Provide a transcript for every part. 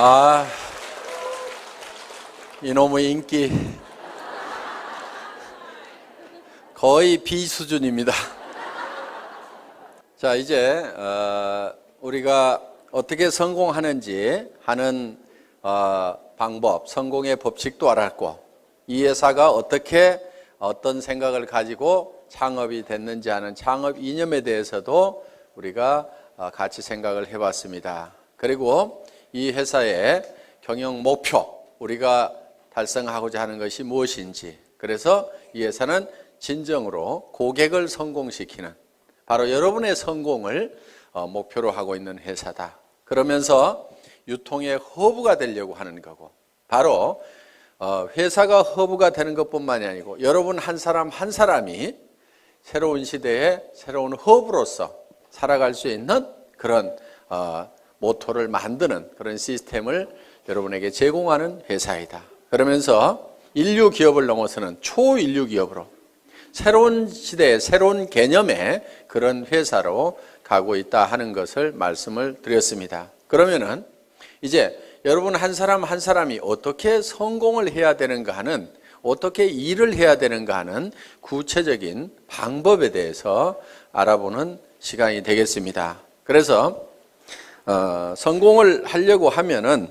아, 이놈의 인기 거의 B 수준입니다. 자, 이제 우리가 어떻게 성공하는지 하는 방법, 성공의 법칙도 알았고, 이 회사가 어떻게 어떤 생각을 가지고 창업이 됐는지 하는 창업 이념에 대해서도 우리가 같이 생각을 해봤습니다. 그리고 이 회사의 경영 목표, 우리가 달성하고자 하는 것이 무엇인지, 그래서 이 회사는 진정으로 고객을 성공시키는, 바로 여러분의 성공을 목표로 하고 있는 회사다. 그러면서 유통의 허브가 되려고 하는 거고, 바로 회사가 허브가 되는 것뿐만이 아니고 여러분 한 사람 한 사람이 새로운 시대에 새로운 허브로서 살아갈 수 있는 그런 모토를 만드는 그런 시스템을 여러분에게 제공하는 회사이다. 그러면서 인류 기업을 넘어서는 초인류 기업으로 새로운 시대의 새로운 개념의 그런 회사로 가고 있다 하는 것을 말씀을 드렸습니다. 그러면은 이제 여러분 한 사람 한 사람이 어떻게 성공을 해야 되는가 하는, 어떻게 일을 해야 되는가 하는 구체적인 방법에 대해서 알아보는 시간이 되겠습니다. 그래서 성공을 하려고 하면은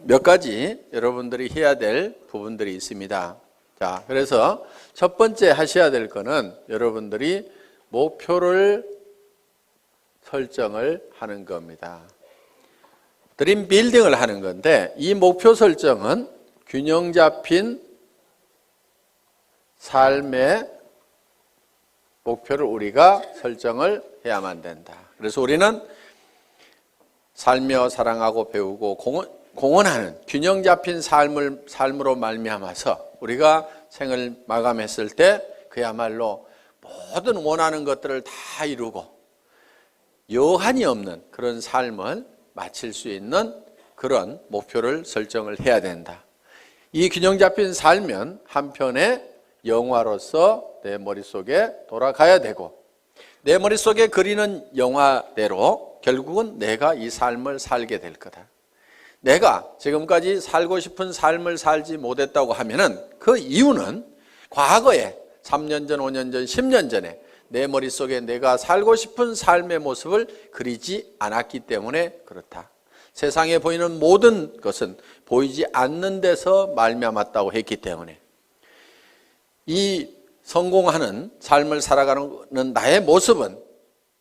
몇 가지 여러분들이 해야 될 부분들이 있습니다. 자, 그래서 첫 번째 하셔야 될 거는 여러분들이 목표를 설정을 하는 겁니다. 드림 빌딩을 하는 건데, 이 목표 설정은 균형 잡힌 삶의 목표를 우리가 설정을 해야만 된다. 그래서 우리는 살며 사랑하고 배우고 공헌하는 균형 잡힌 삶으로 말미암아서 우리가 생을 마감했을 때 그야말로 모든 원하는 것들을 다 이루고 여한이 없는 그런 삶을 마칠 수 있는 그런 목표를 설정을 해야 된다. 이 균형 잡힌 삶은 한편의 영화로서 내 머릿속에 돌아가야 되고, 내 머릿속에 그리는 영화대로 결국은 내가 이 삶을 살게 될 거다. 내가 지금까지 살고 싶은 삶을 살지 못했다고 하면은 그 이유는 과거에 3년 전, 5년 전, 10년 전에 내 머릿속에 내가 살고 싶은 삶의 모습을 그리지 않았기 때문에 그렇다. 세상에 보이는 모든 것은 보이지 않는 데서 말미암았다고 했기 때문에 이 성공하는 삶을 살아가는 나의 모습은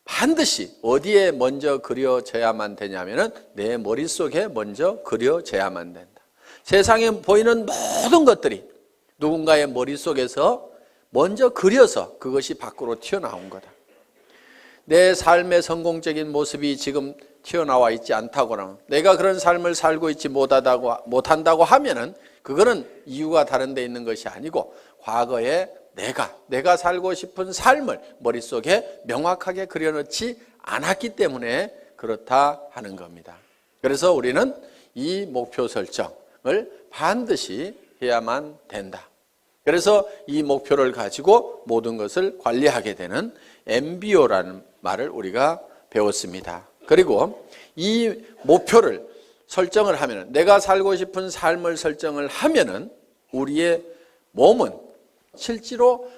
반드시 어디에 먼저 그려져야만 되냐면은 내 머릿속에 먼저 그려져야만 된다. 세상에 보이는 모든 것들이 누군가의 머릿속에서 먼저 그려서 그것이 밖으로 튀어나온 거다. 내 삶의 성공적인 모습이 지금 튀어나와 있지 않다거나 내가 그런 삶을 살고 있지 못한다고 하면은 그거는 이유가 다른 데 있는 것이 아니고 과거에 내가 살고 싶은 삶을 머릿속에 명확하게 그려놓지 않았기 때문에 그렇다 하는 겁니다. 그래서 우리는 이 목표 설정을 반드시 해야만 된다. 그래서 이 목표를 가지고 모든 것을 관리하게 되는 MBO라는 말을 우리가 배웠습니다. 그리고 이 목표를 설정을 하면은, 내가 살고 싶은 삶을 설정을 하면은 우리의 몸은 실제로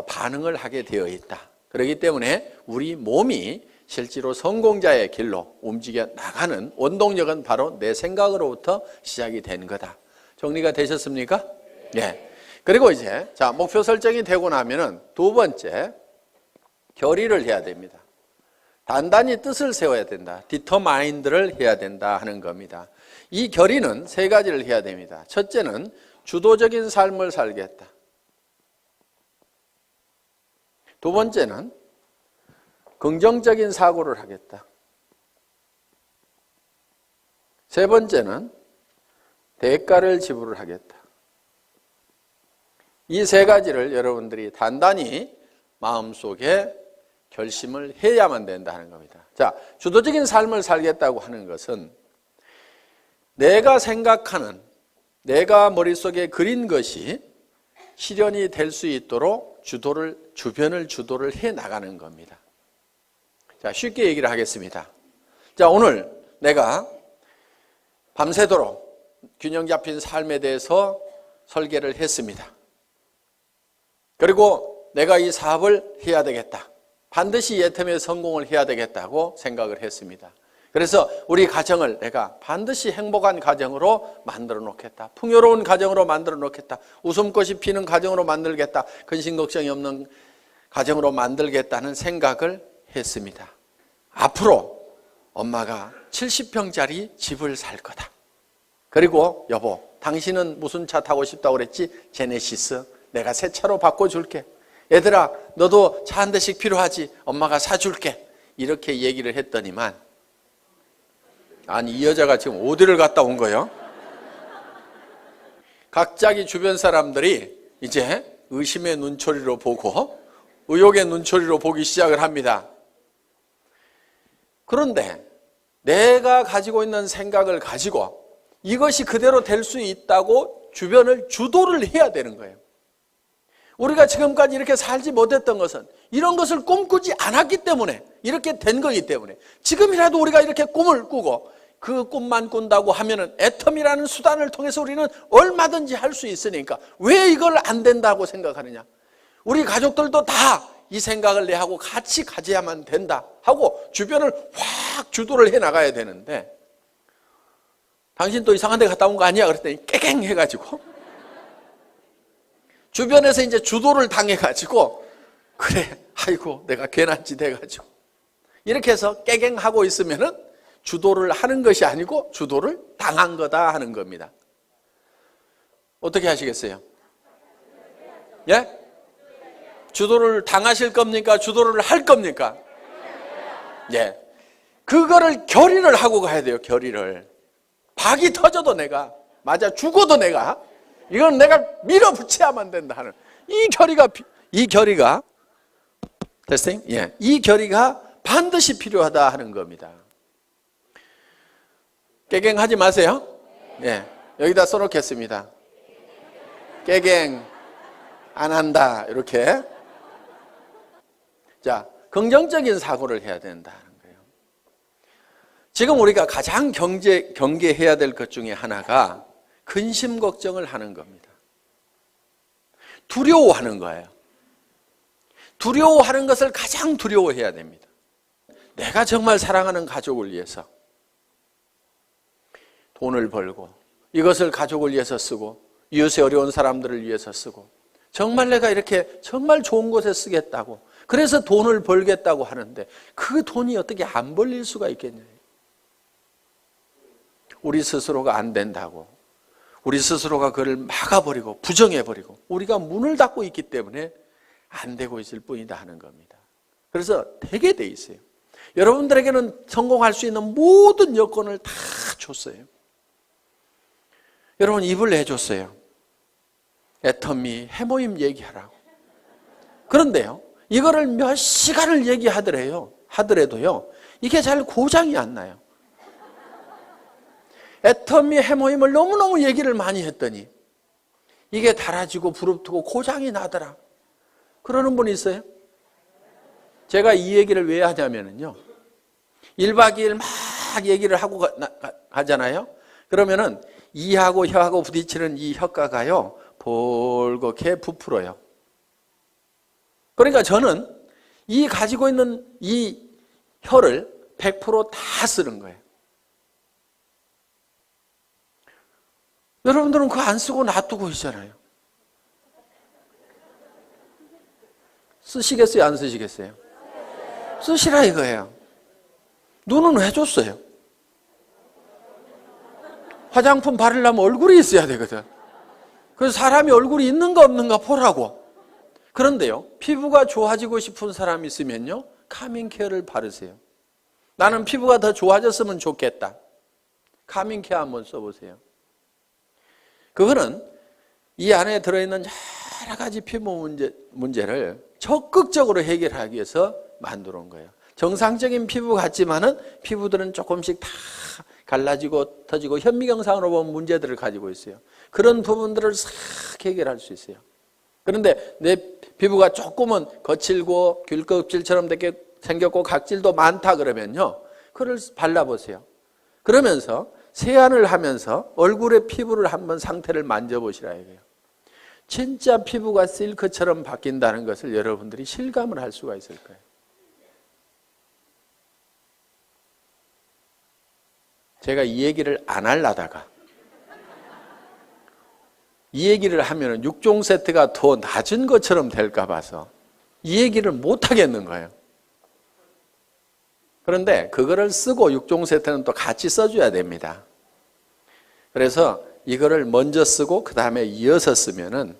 반응을 하게 되어 있다. 그렇기 때문에 우리 몸이 실제로 성공자의 길로 움직여 나가는 원동력은 바로 내 생각으로부터 시작이 된 거다. 정리가 되셨습니까? 네. 그리고 이제 목표 설정이 되고 나면은 두 번째, 결의를 해야 됩니다. 단단히 뜻을 세워야 된다. 디터마인드를 해야 된다 하는 겁니다. 이 결의는 세 가지를 해야 됩니다. 첫째는 주도적인 삶을 살겠다. 두 번째는 긍정적인 사고를 하겠다. 세 번째는 대가를 지불을 하겠다. 이 세 가지를 여러분들이 단단히 마음속에 결심을 해야만 된다 하는 겁니다. 자, 주도적인 삶을 살겠다고 하는 것은 내가 생각하는, 내가 머릿속에 그린 것이 실현이 될 수 있도록 주변을 주도를 해 나가는 겁니다. 자, 쉽게 얘기를 하겠습니다. 자, 오늘 내가 밤새도록 균형 잡힌 삶에 대해서 설계를 했습니다. 그리고 내가 이 사업을 해야 되겠다. 반드시 예텀의 성공을 해야 되겠다고 생각을 했습니다. 그래서 우리 가정을 내가 반드시 행복한 가정으로 만들어 놓겠다. 풍요로운 가정으로 만들어 놓겠다. 웃음꽃이 피는 가정으로 만들겠다. 근심 걱정이 없는 가정으로 만들겠다는 생각을 했습니다. 앞으로 엄마가 70평짜리 집을 살 거다. 그리고 여보, 당신은 무슨 차 타고 싶다고 그랬지? 제네시스. 내가 새 차로 바꿔줄게. 얘들아, 너도 차 한 대씩 필요하지? 엄마가 사줄게. 이렇게 얘기를 했더니만, 아니 이 여자가 지금 어디를 갔다 온 거예요? 각자기 주변 사람들이 이제 의심의 눈초리로 보고 의혹의 눈초리로 보기 시작을 합니다. 그런데 내가 가지고 있는 생각을 가지고 이것이 그대로 될 수 있다고 주변을 주도를 해야 되는 거예요. 우리가 지금까지 이렇게 살지 못했던 것은 이런 것을 꿈꾸지 않았기 때문에 이렇게 된 거기 때문에 지금이라도 우리가 이렇게 꿈을 꾸고 그 꿈만 꾼다고 하면은 애텀이라는 수단을 통해서 우리는 얼마든지 할 수 있으니까 왜 이걸 안 된다고 생각하느냐? 우리 가족들도 다 이 생각을 내하고 같이 가져야만 된다 하고 주변을 확 주도를 해 나가야 되는데 당신 또 이상한 데 갔다 온 거 아니야? 그랬더니 깨갱 해가지고 주변에서 이제 주도를 당해가지고 그래 아이고 내가 괜한 짓 해가지고 이렇게 해서 깨갱하고 있으면은 주도를 하는 것이 아니고 주도를 당한 거다 하는 겁니다. 어떻게 하시겠어요? 예? 주도를 당하실 겁니까? 주도를 할 겁니까? 예. 그거를 결의를 하고 가야 돼요. 결의를. 박이 터져도 내가 맞아 죽어도 내가 이건 내가 밀어붙여야만 된다 하는 이 결의가 됐어요? 예. 이 결의가 반드시 필요하다 하는 겁니다. 깨갱하지 마세요. 예. 여기다 써놓겠습니다. 깨갱 안 한다 이렇게. 자, 긍정적인 사고를 해야 된다는 거예요. 지금 우리가 가장 경계해야 될 것 중에 하나가 근심 걱정을 하는 겁니다. 두려워하는 거예요. 두려워하는 것을 가장 두려워해야 됩니다. 내가 정말 사랑하는 가족을 위해서 돈을 벌고 이것을 가족을 위해서 쓰고 이웃의 어려운 사람들을 위해서 쓰고 정말 내가 이렇게 정말 좋은 곳에 쓰겠다고 그래서 돈을 벌겠다고 하는데 그 돈이 어떻게 안 벌릴 수가 있겠냐. 우리 스스로가 안 된다고 우리 스스로가 그를 막아버리고 부정해버리고 우리가 문을 닫고 있기 때문에 안 되고 있을 뿐이다 하는 겁니다. 그래서 되게 돼 있어요. 여러분들에게는 성공할 수 있는 모든 여건을 다 줬어요. 여러분 입을 내줬어요. 애터미 해모임 얘기하라고. 그런데요, 이거를 몇 시간을 하더라도요, 이게 잘 고장이 안 나요. 애터미 해모임을 너무너무 얘기를 많이 했더니 이게 달아지고 부릅뜨고 고장이 나더라. 그러는 분이 있어요? 제가 이 얘기를 왜 하냐면요, 1박 2일 막 얘기를 하고 가잖아요. 그러면은 이하고 혀하고 부딪히는 이 혀가가요, 볼겋게 부풀어요. 그러니까 저는 이 가지고 있는 이 혀를 100% 다 쓰는 거예요. 여러분들은 그거 안 쓰고 놔두고 있잖아요. 쓰시겠어요? 안 쓰시겠어요? 쓰시라 이거예요. 눈은 왜 줬어요? 화장품 바르려면 얼굴이 있어야 되거든. 그래서 사람이 얼굴이 있는가 없는가 보라고. 그런데요, 피부가 좋아지고 싶은 사람이 있으면요, 카밍케어를 바르세요. 나는 피부가 더 좋아졌으면 좋겠다. 카밍케어 한번 써보세요. 그거는 이 안에 들어있는 여러 가지 피부 문제를 적극적으로 해결하기 위해서 만들어 온 거예요. 정상적인 피부 같지만은 피부들은 조금씩 다 갈라지고 터지고 현미경상으로 보면 문제들을 가지고 있어요. 그런 부분들을 싹 해결할 수 있어요. 그런데 내 피부가 조금은 거칠고 귤껍질처럼 되게 생겼고 각질도 많다 그러면요, 그걸 발라보세요. 그러면서 세안을 하면서 얼굴의 피부를 한번 상태를 만져보시라 이거예요. 진짜 피부가 실크처럼 바뀐다는 것을 여러분들이 실감을 할 수가 있을 거예요. 제가 이 얘기를 안 하려다가 이 얘기를 하면 6종 세트가 더 낮은 것처럼 될까 봐서 이 얘기를 못 하겠는 거예요. 그런데 그거를 쓰고 6종 세트는 또 같이 써줘야 됩니다. 그래서 이거를 먼저 쓰고 그 다음에 이어서 쓰면은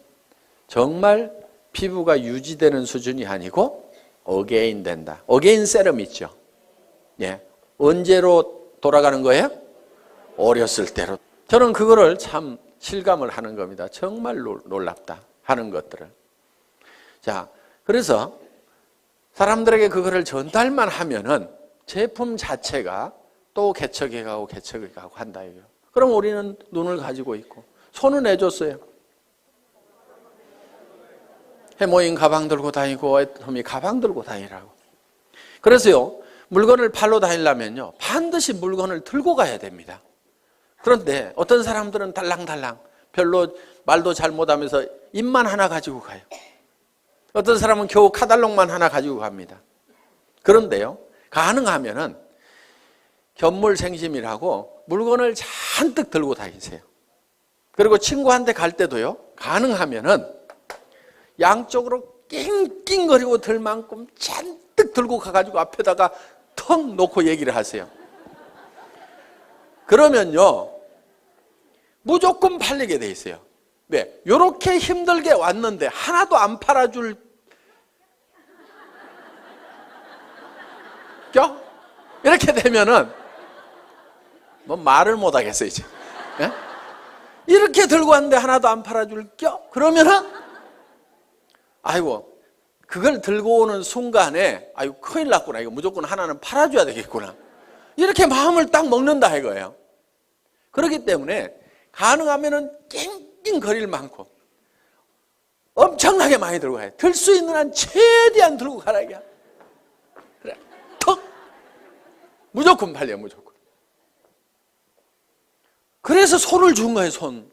정말 피부가 유지되는 수준이 아니고 어게인 된다. 어게인 세럼 있죠. 예. 언제로 돌아가는 거예요? 어렸을 때로. 저는 그거를 참 실감을 하는 겁니다. 정말 놀랍다 하는 것들을. 자, 그래서 사람들에게 그거를 전달만 하면은 제품 자체가 또 개척해 가고 한다 이거예요. 그럼 우리는 눈을 가지고 있고 손은 내줬어요. 해모인 가방 들고 다니고 애터미 가방 들고 다니라고. 그래서요, 물건을 팔러 다니려면요 반드시 물건을 들고 가야 됩니다. 그런데 어떤 사람들은 달랑달랑 별로 말도 잘 못하면서 입만 하나 가지고 가요. 어떤 사람은 겨우 카달록만 하나 가지고 갑니다. 그런데요, 가능하면은 견물생심이라고 물건을 잔뜩 들고 다니세요. 그리고 친구한테 갈 때도요, 가능하면은 양쪽으로 낑낑거리고 들 만큼 잔뜩 들고 가가지고 앞에다가 턱 놓고 얘기를 하세요. 그러면요 무조건 팔리게 돼 있어요. 왜? 이렇게 힘들게 왔는데 하나도 안 팔아줄 껴? 이렇게 되면은 뭐 말을 못 하겠어요 이제. 예? 이렇게 들고 왔는데 하나도 안 팔아줄 껴? 그러면은 아이고 그걸 들고 오는 순간에 아이고 큰일 났구나, 이거 무조건 하나는 팔아줘야 되겠구나, 이렇게 마음을 딱 먹는다 이거예요. 그렇기 때문에 가능하면은 낑낑거릴 만큼 엄청나게 많이 들고 가야 돼. 들 수 있는 한 최대한 들고 가라 이게. 그래, 턱 무조건 팔려, 무조건. 그래서 손을 준 거예요, 손.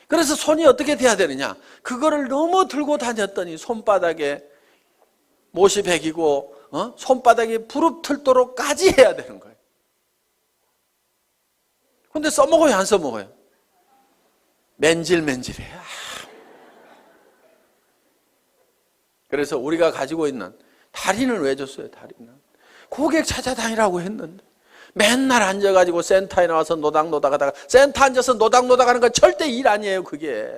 그래서 손이 어떻게 돼야 되느냐, 그거를 너무 들고 다녔더니 손바닥에 못이 베기고 손바닥이 부릅틀도록까지 해야 되는 거예요. 근데 써먹어요, 안 써먹어요? 맨질맨질해. 그래서 우리가 가지고 있는 다리는 왜 줬어요? 다리는 고객 찾아다니라고 했는데 맨날 앉아가지고 센터에 나와서 노닥노닥 하다가, 센터 앉아서 노닥노닥 하는 건 절대 일 아니에요. 그게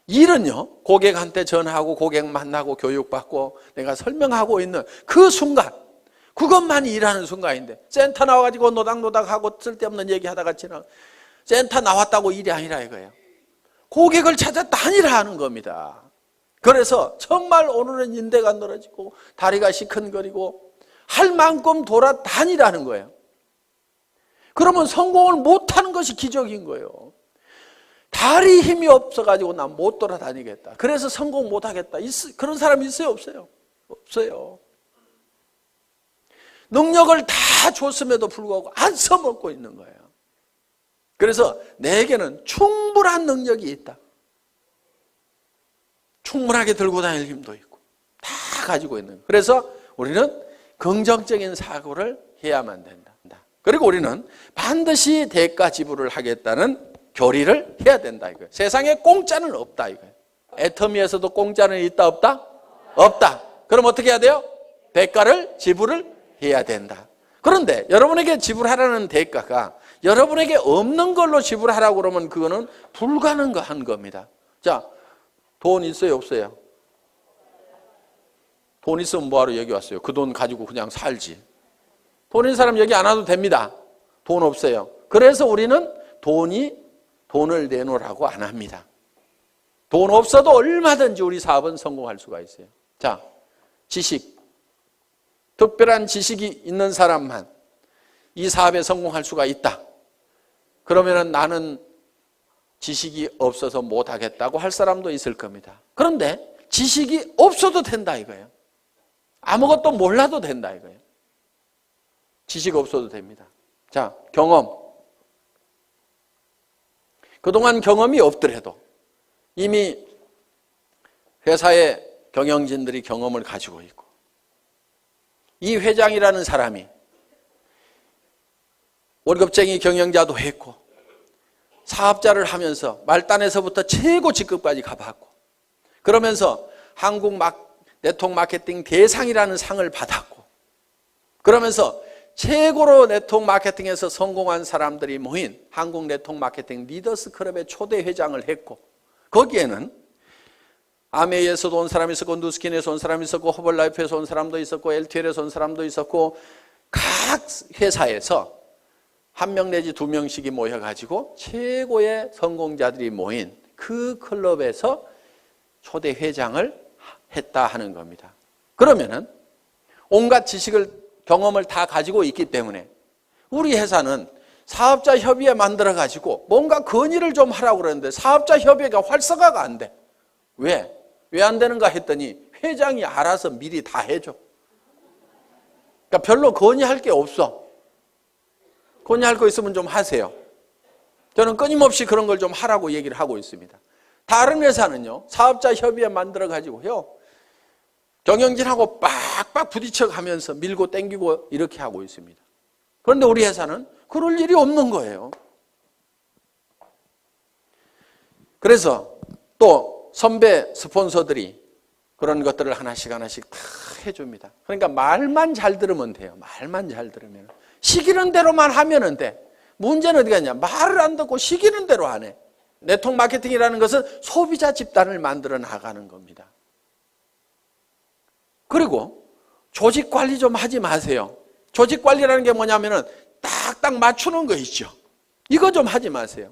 일은요, 고객한테 전화하고 고객 만나고 교육받고 내가 설명하고 있는 그 순간, 그것만이 일하는 순간인데 센터 나와가지고 노닥노닥하고 쓸데없는 얘기하다가 지나 센터 나왔다고 일이 아니라 이거예요. 고객을 찾아다니라 하는 겁니다. 그래서 정말 오늘은 인대가 늘어지고 다리가 시큰거리고 할 만큼 돌아다니라는 거예요. 그러면 성공을 못하는 것이 기적인 거예요. 다리 힘이 없어가지고 난 못 돌아다니겠다, 그래서 성공 못하겠다, 그런 사람 있어요? 없어요? 없어요. 능력을 다 줬음에도 불구하고 안 써먹고 있는 거예요. 그래서 내게는 충분한 능력이 있다. 충분하게 들고 다닐 힘도 있고 다 가지고 있는 거예요. 그래서 우리는 긍정적인 사고를 해야만 된다. 그리고 우리는 반드시 대가 지불을 하겠다는 교리를 해야 된다 이거예요. 세상에 공짜는 없다 이거예요. 애터미에서도 공짜는 있다 없다? 없다. 그럼 어떻게 해야 돼요? 대가를 지불을 해야 된다. 그런데 여러분에게 지불하라는 대가가 여러분에게 없는 걸로 지불하라고 그러면 그거는 불가능한 겁니다. 자, 돈 있어요, 없어요? 돈 있으면 뭐하러 여기 왔어요? 그 돈 가지고 그냥 살지. 돈 있는 사람 여기 안 와도 됩니다. 돈 없어요. 그래서 우리는 돈을 내놓으라고 안 합니다. 돈 없어도 얼마든지 우리 사업은 성공할 수가 있어요. 자, 지식. 특별한 지식이 있는 사람만 이 사업에 성공할 수가 있다. 그러면 나는 지식이 없어서 못하겠다고 할 사람도 있을 겁니다. 그런데 지식이 없어도 된다 이거예요. 아무것도 몰라도 된다 이거예요. 지식 없어도 됩니다. 자, 경험. 그동안 경험이 없더라도 이미 회사의 경영진들이 경험을 가지고 있고, 이 회장이라는 사람이 월급쟁이 경영자도 했고 사업자를 하면서 말단에서부터 최고 직급까지 가봤고, 그러면서 한국 네트워크 마케팅 대상이라는 상을 받았고, 그러면서 최고로 네트워크 마케팅에서 성공한 사람들이 모인 한국 네트워크 마케팅 리더스 클럽의 초대 회장을 했고, 거기에는 아메이에서도 온 사람이 있었고, 누스킨에서 온 사람이 있었고, 허벌라이프에서 온 사람도 있었고, LTL에서 온 사람도 있었고, 각 회사에서 한 명 내지 두 명씩이 모여가지고 최고의 성공자들이 모인 그 클럽에서 초대 회장을 했다 하는 겁니다. 그러면은 온갖 지식을, 경험을 다 가지고 있기 때문에 우리 회사는 사업자 협의회 만들어가지고 뭔가 건의를 좀 하라고 그러는데 사업자 협의회가 활성화가 안 돼. 왜? 왜 안 되는가 했더니 회장이 알아서 미리 다 해줘. 그러니까 별로 건의할 게 없어. 건의할 거 있으면 좀 하세요. 저는 끊임없이 그런 걸 좀 하라고 얘기를 하고 있습니다. 다른 회사는요, 사업자 협의회 만들어가지고요, 경영진하고 빡빡 부딪혀 가면서 밀고 땡기고 이렇게 하고 있습니다. 그런데 우리 회사는 그럴 일이 없는 거예요. 그래서 또 선배 스폰서들이 그런 것들을 하나씩 하나씩 다 해줍니다. 그러니까 말만 잘 들으면 돼요. 말만 잘 들으면. 시키는 대로만 하면 돼. 문제는 어디 갔냐? 말을 안 듣고 시키는 대로 안 해. 네트워크 마케팅이라는 것은 소비자 집단을 만들어 나가는 겁니다. 그리고 조직 관리 좀 하지 마세요. 조직 관리라는 게 뭐냐면은 딱딱 맞추는 거 있죠. 이거 좀 하지 마세요.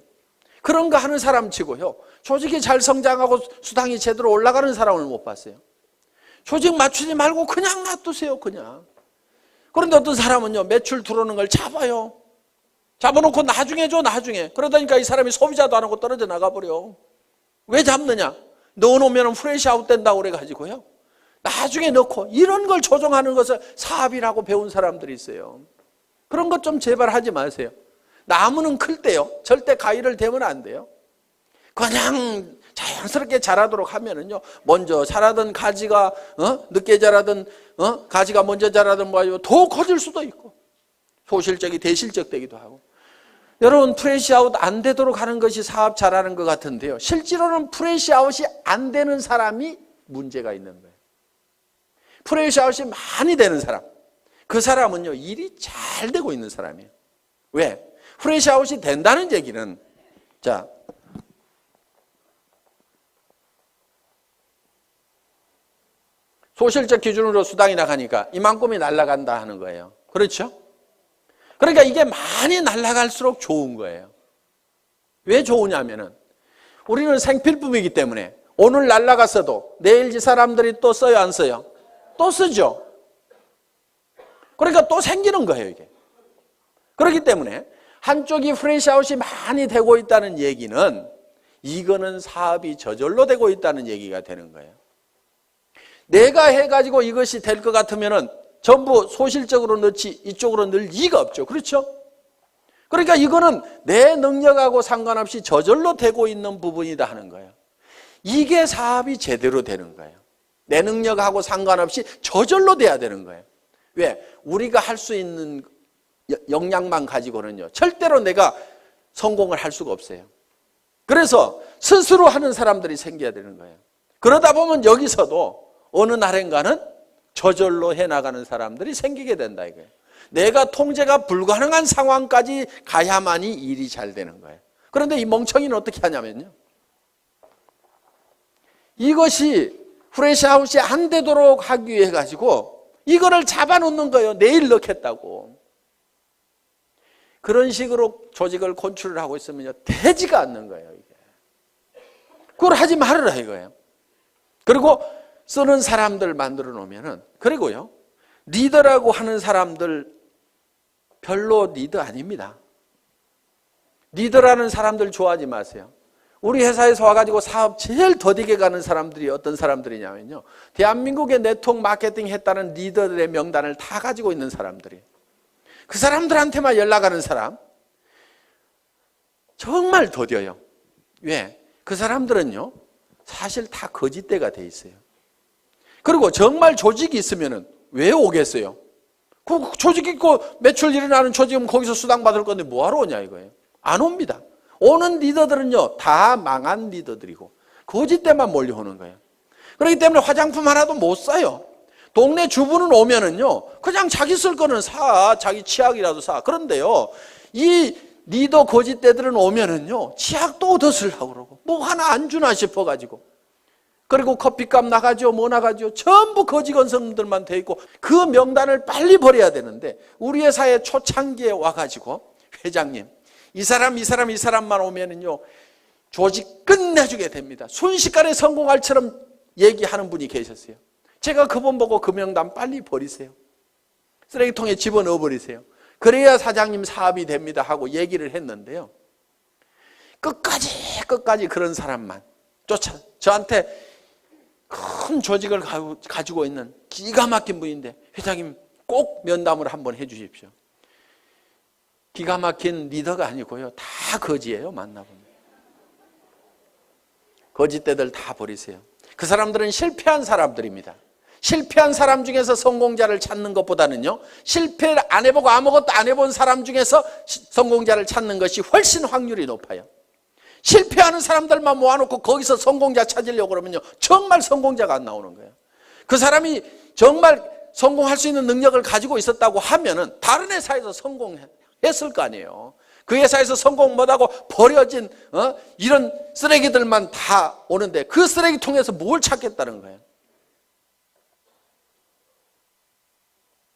그런 거 하는 사람 치고요, 조직이 잘 성장하고 수당이 제대로 올라가는 사람을 못 봤어요. 조직 맞추지 말고 그냥 놔두세요. 그냥. 그런데 어떤 사람은요, 매출 들어오는 걸 잡아요. 잡아놓고 나중에 줘, 나중에. 그러다니까 이 사람이 소비자도 안 하고 떨어져 나가버려. 왜 잡느냐? 넣어놓으면 프레시 아웃 된다고 그래가지고요, 나중에 넣고, 이런 걸 조정하는 것을 사업이라고 배운 사람들이 있어요. 그런 것 좀 제발 하지 마세요. 나무는 클 때요, 절대 가위를 대면 안 돼요. 그냥 자연스럽게 자라도록 하면은요, 먼저 자라던 가지가 늦게 자라던 가지가 먼저 자라던 뭐 더 커질 수도 있고, 소실적이 대실적 되기도 하고. 여러분, 프레시아웃 안 되도록 하는 것이 사업 잘하는 것 같은데요, 실제로는 프레시아웃이 안 되는 사람이 문제가 있는 거예요. 프레시아웃이 많이 되는 사람, 그 사람은요, 일이 잘 되고 있는 사람이에요. 왜? 프레시아웃이 된다는 얘기는, 자, 소실적 기준으로 수당이 나가니까 이만큼이 날아간다 하는 거예요. 그렇죠? 그러니까 이게 많이 날아갈수록 좋은 거예요. 왜 좋으냐면은 우리는 생필품이기 때문에 오늘 날아갔어도 내일 이 사람들이 또 써요, 안 써요? 또 쓰죠. 그러니까 또 생기는 거예요, 이게. 그렇기 때문에 한쪽이 프레시아웃이 많이 되고 있다는 얘기는 이거는 사업이 저절로 되고 있다는 얘기가 되는 거예요. 내가 해가지고 이것이 될 것 같으면은 전부 소실적으로 넣지 이쪽으로 넣을 이유가 없죠. 그렇죠? 그러니까 이거는 내 능력하고 상관없이 저절로 되고 있는 부분이다 하는 거예요. 이게 사업이 제대로 되는 거예요. 내 능력하고 상관없이 저절로 돼야 되는 거예요. 왜? 우리가 할 수 있는 역량만 가지고는요, 절대로 내가 성공을 할 수가 없어요. 그래서 스스로 하는 사람들이 생겨야 되는 거예요. 그러다 보면 여기서도 어느 날인가는 저절로 해나가는 사람들이 생기게 된다 이거예요. 내가 통제가 불가능한 상황까지 가야만이 일이 잘 되는 거예요. 그런데 이 멍청이는 어떻게 하냐면요, 이것이 프레시아웃이 안 되도록 하기 위해 가지고 이거를 잡아놓는 거예요. 내일 넣겠다고. 그런 식으로 조직을 건축을 하고 있으면요, 되지가 않는 거예요, 이게. 그걸 하지 말아라 이거예요. 그리고 쓰는 사람들 만들어 놓으면은, 그리고요, 리더라고 하는 사람들 별로 리더 아닙니다. 리더라는 사람들 좋아하지 마세요. 우리 회사에서 와가지고 사업 제일 더디게 가는 사람들이 어떤 사람들이냐면요, 대한민국의 네트워크 마케팅 했다는 리더들의 명단을 다 가지고 있는 사람들이. 그 사람들한테만 연락하는 사람 정말 더뎌요. 왜? 그 사람들은요 사실 다 거짓대가 돼 있어요. 그리고 정말 조직이 있으면 왜 오겠어요? 그 조직 있고 매출 일어나는 조직은 거기서 수당 받을 건데 뭐하러 오냐 이거예요. 안 옵니다. 오는 리더들은요 다 망한 리더들이고 거짓대만 몰려오는 거예요. 그렇기 때문에 화장품 하나도 못 사요. 동네 주부는 오면은요 그냥 자기 쓸 거는 사, 자기 치약이라도 사. 그런데요 이 리더 거짓대들은 오면은요 치약도 더 쓰려고 그러고 뭐 하나 안 주나 싶어가지고, 그리고 커피값 나가죠, 뭐 나가죠. 전부 거지건성들만 돼 있고 그 명단을 빨리 버려야 되는데 우리 회사의 초창기에 와가지고 회장님 이 사람만 오면은요 조직 끝내주게 됩니다. 순식간에 성공할처럼 얘기하는 분이 계셨어요. 제가 그분 보고 그 명단 빨리 버리세요. 쓰레기통에 집어넣어 버리세요. 그래야 사장님 사업이 됩니다 하고 얘기를 했는데요. 끝까지 그런 사람만 저한테 큰 조직을 가지고 있는 기가 막힌 분인데 회장님 꼭 면담을 한번 해 주십시오. 기가 막힌 리더가 아니고요. 다 거지예요. 만나보면. 거짓대들 다 버리세요. 그 사람들은 실패한 사람들입니다. 실패한 사람 중에서 성공자를 찾는 것보다는요. 실패를 안 해보고 아무것도 안 해본 사람 중에서 성공자를 찾는 것이 훨씬 확률이 높아요. 실패하는 사람들만 모아놓고 거기서 성공자 찾으려고 그러면요 정말 성공자가 안 나오는 거예요. 그 사람이 정말 성공할 수 있는 능력을 가지고 있었다고 하면은 다른 회사에서 성공했을 거 아니에요. 그 회사에서 성공 못하고 버려진 이런 쓰레기들만 다 오는데 그 쓰레기통에서 뭘 찾겠다는 거예요.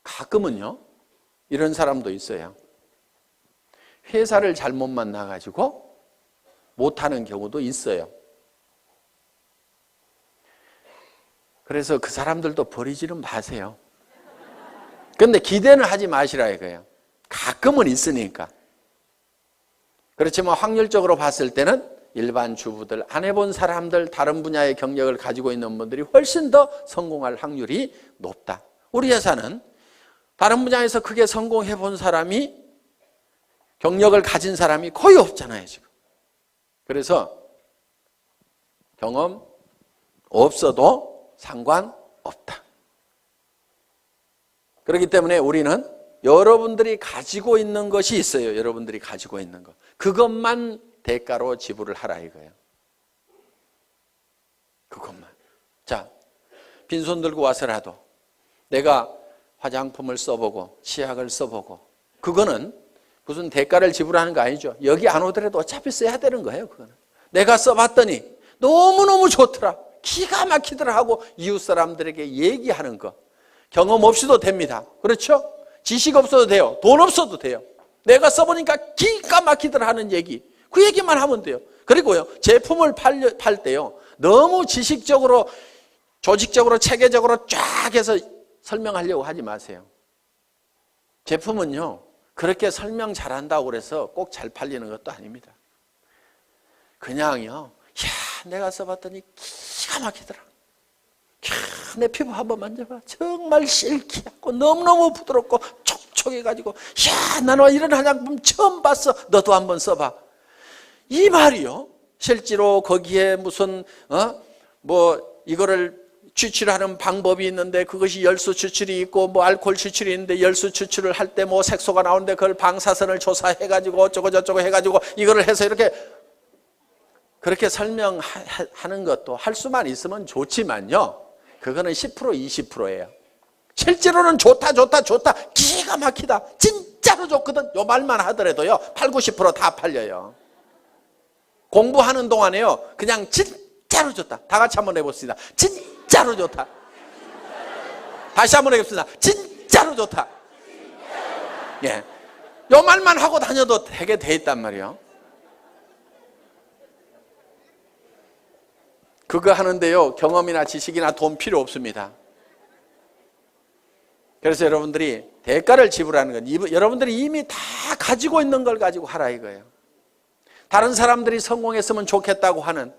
가끔은요 이런 사람도 있어요. 회사를 잘못 만나가지고 못하는 경우도 있어요. 그래서 그 사람들도 버리지는 마세요. 그런데 기대는 하지 마시라 이거예요. 가끔은 있으니까. 그렇지만 확률적으로 봤을 때는 일반 주부들, 안 해본 사람들, 다른 분야의 경력을 가지고 있는 분들이 훨씬 더 성공할 확률이 높다. 우리 회사는 다른 분야에서 크게 성공해 본 사람이, 경력을 가진 사람이 거의 없잖아요 지금. 그래서 경험 없어도 상관없다. 그렇기 때문에 우리는 여러분들이 가지고 있는 것이 있어요. 여러분들이 가지고 있는 것. 그것만 대가로 지불을 하라 이거예요. 그것만. 자, 빈손 들고 와서라도 내가 화장품을 써보고 치약을 써보고, 그거는 무슨 대가를 지불하는 거 아니죠. 여기 안 오더라도 어차피 써야 되는 거예요. 그거는 내가 써봤더니 너무너무 좋더라, 기가 막히더라 하고 이웃 사람들에게 얘기하는 거. 경험 없이도 됩니다. 그렇죠? 지식 없어도 돼요. 돈 없어도 돼요. 내가 써보니까 기가 막히더라 하는 얘기, 그 얘기만 하면 돼요. 그리고요, 제품을 팔 때요, 너무 지식적으로, 조직적으로, 체계적으로 쫙 해서 설명하려고 하지 마세요. 제품은요, 그렇게 설명 잘한다고 그래서 꼭 잘 팔리는 것도 아닙니다. 그냥요, 내가 써봤더니 기가 막히더라. 내 피부 한번 만져봐. 정말 실키하고 너무너무 부드럽고 촉촉해가지고, 나는 이런 화장품 처음 봤어. 너도 한번 써봐. 이 말이요, 실제로 거기에 무슨 이거를 추출하는 방법이 있는데, 그것이 열수 추출이 있고 뭐 알코올 추출이 있는데, 열수 추출을 할 때 뭐 색소가 나오는데 그걸 방사선을 조사해가지고 어쩌고 저쩌고 해가지고 이거를 해서 이렇게, 그렇게 설명하는 것도 할 수만 있으면 좋지만요, 그거는 10% 20%예요. 실제로는 좋다 기가 막히다 진짜로 좋거든, 요 말만 하더라도요 8, 90% 다 팔려요. 공부하는 동안에요 그냥 진짜로 좋다, 다 같이 한번 해봅시다. 진짜로 좋다. 다시 한번 해봅시다. 진짜로 좋다. 예, 요 말만 하고 다녀도 되게 돼 있단 말이에요. 그거 하는데요, 경험이나 지식이나 돈 필요 없습니다. 그래서 여러분들이 대가를 지불하는 건, 여러분들이 이미 다 가지고 있는 걸 가지고 하라 이거예요. 다른 사람들이 성공했으면 좋겠다고 하는,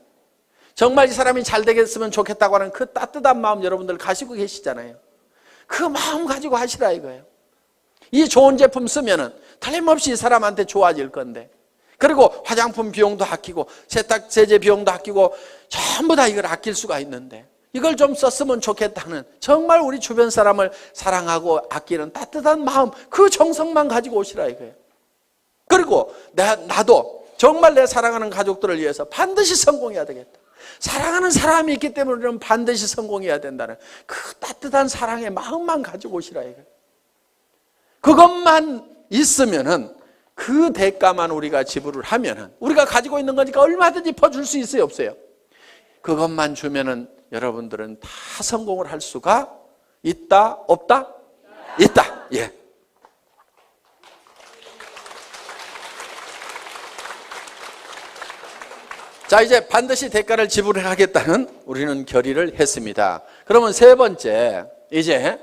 정말 이 사람이 잘 되겠으면 좋겠다고 하는 그 따뜻한 마음 여러분들 가지고 계시잖아요. 그 마음 가지고 하시라 이거예요. 이 좋은 제품 쓰면은 틀림없이 이 사람한테 좋아질 건데, 그리고 화장품 비용도 아끼고 세탁 세제 비용도 아끼고 전부 다 이걸 아낄 수가 있는데, 이걸 좀 썼으면 좋겠다는 정말 우리 주변 사람을 사랑하고 아끼는 따뜻한 마음, 그 정성만 가지고 오시라 이거예요. 그리고 나도 정말 내 사랑하는 가족들을 위해서 반드시 성공해야 되겠다. 사랑하는 사람이 있기 때문에 우리는 반드시 성공해야 된다는 그 따뜻한 사랑의 마음만 가지고 오시라 이거예요. 그것만 있으면은, 그 대가만 우리가 지불을 하면은, 우리가 가지고 있는 거니까 얼마든지 퍼줄 수 있어요, 없어요? 그것만 주면은 여러분들은 다 성공을 할 수가 있다, 없다? 있다. 예. 자, 이제 반드시 대가를 지불하겠다는 우리는 결의를 했습니다. 그러면 세 번째, 이제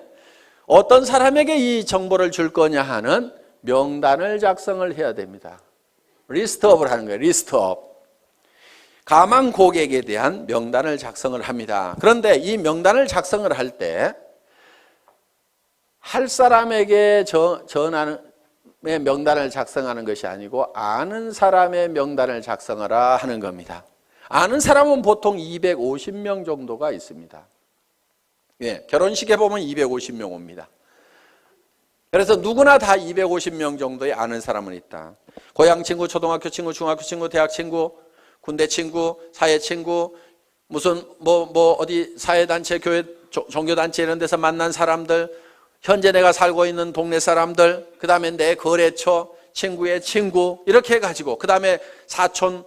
어떤 사람에게 이 정보를 줄 거냐 하는 명단을 작성을 해야 됩니다. 리스트업을 하는 거예요. 리스트업. 가망 고객에 대한 명단을 작성을 합니다. 그런데 이 명단을 작성을 할 때 할 사람에게 전하는 명단을 작성하는 것이 아니고 아는 사람의 명단을 작성하라 하는 겁니다. 아는 사람은 보통 250명 정도가 있습니다. 예, 결혼식에 보면 250명 옵니다. 그래서 누구나 다 250명 정도의 아는 사람은 있다. 고향 친구, 초등학교 친구, 중학교 친구, 대학 친구, 군대 친구, 사회 친구, 무슨 어디 사회단체, 교회, 종교단체 이런 데서 만난 사람들, 현재 내가 살고 있는 동네 사람들, 그 다음에 내 거래처, 친구의 친구, 이렇게 해가지고, 그 다음에 사촌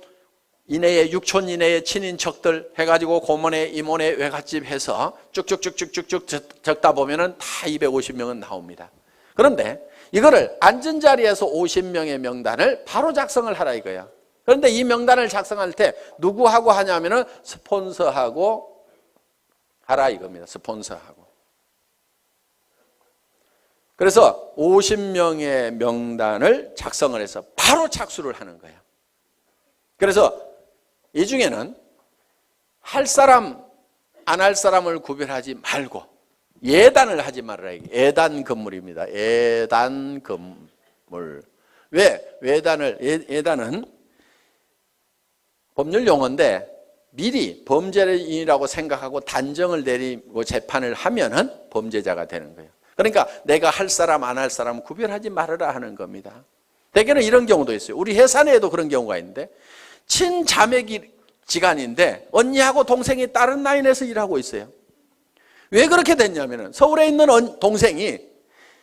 이내에, 육촌 이내의 친인척들 해가지고 고모네, 이모네, 외갓집 해서 쭉쭉쭉쭉쭉 적다 보면은 다 250명은 나옵니다. 그런데 이거를 앉은 자리에서 50명의 명단을 바로 작성을 하라 이거야. 그런데 이 명단을 작성할 때 누구하고 하냐면은 스폰서하고 하라 이겁니다. 스폰서하고. 그래서 50명의 명단을 작성을 해서 바로 착수를 하는 거예요. 그래서 이 중에는 할 사람, 안 할 사람을 구별하지 말고 예단을 하지 말아라. 예단 건물입니다. 예단 건물. 왜? 예단은 법률 용어인데 미리 범죄인이라고 생각하고 단정을 내리고 재판을 하면은 범죄자가 되는 거예요. 그러니까 내가 할 사람, 안 할 사람 구별하지 말아라 하는 겁니다. 대개는 이런 경우도 있어요. 우리 회사 내에도 그런 경우가 있는데 친자매지간인데 언니하고 동생이 다른 라인에서 일하고 있어요. 왜 그렇게 됐냐면은 서울에 있는 동생이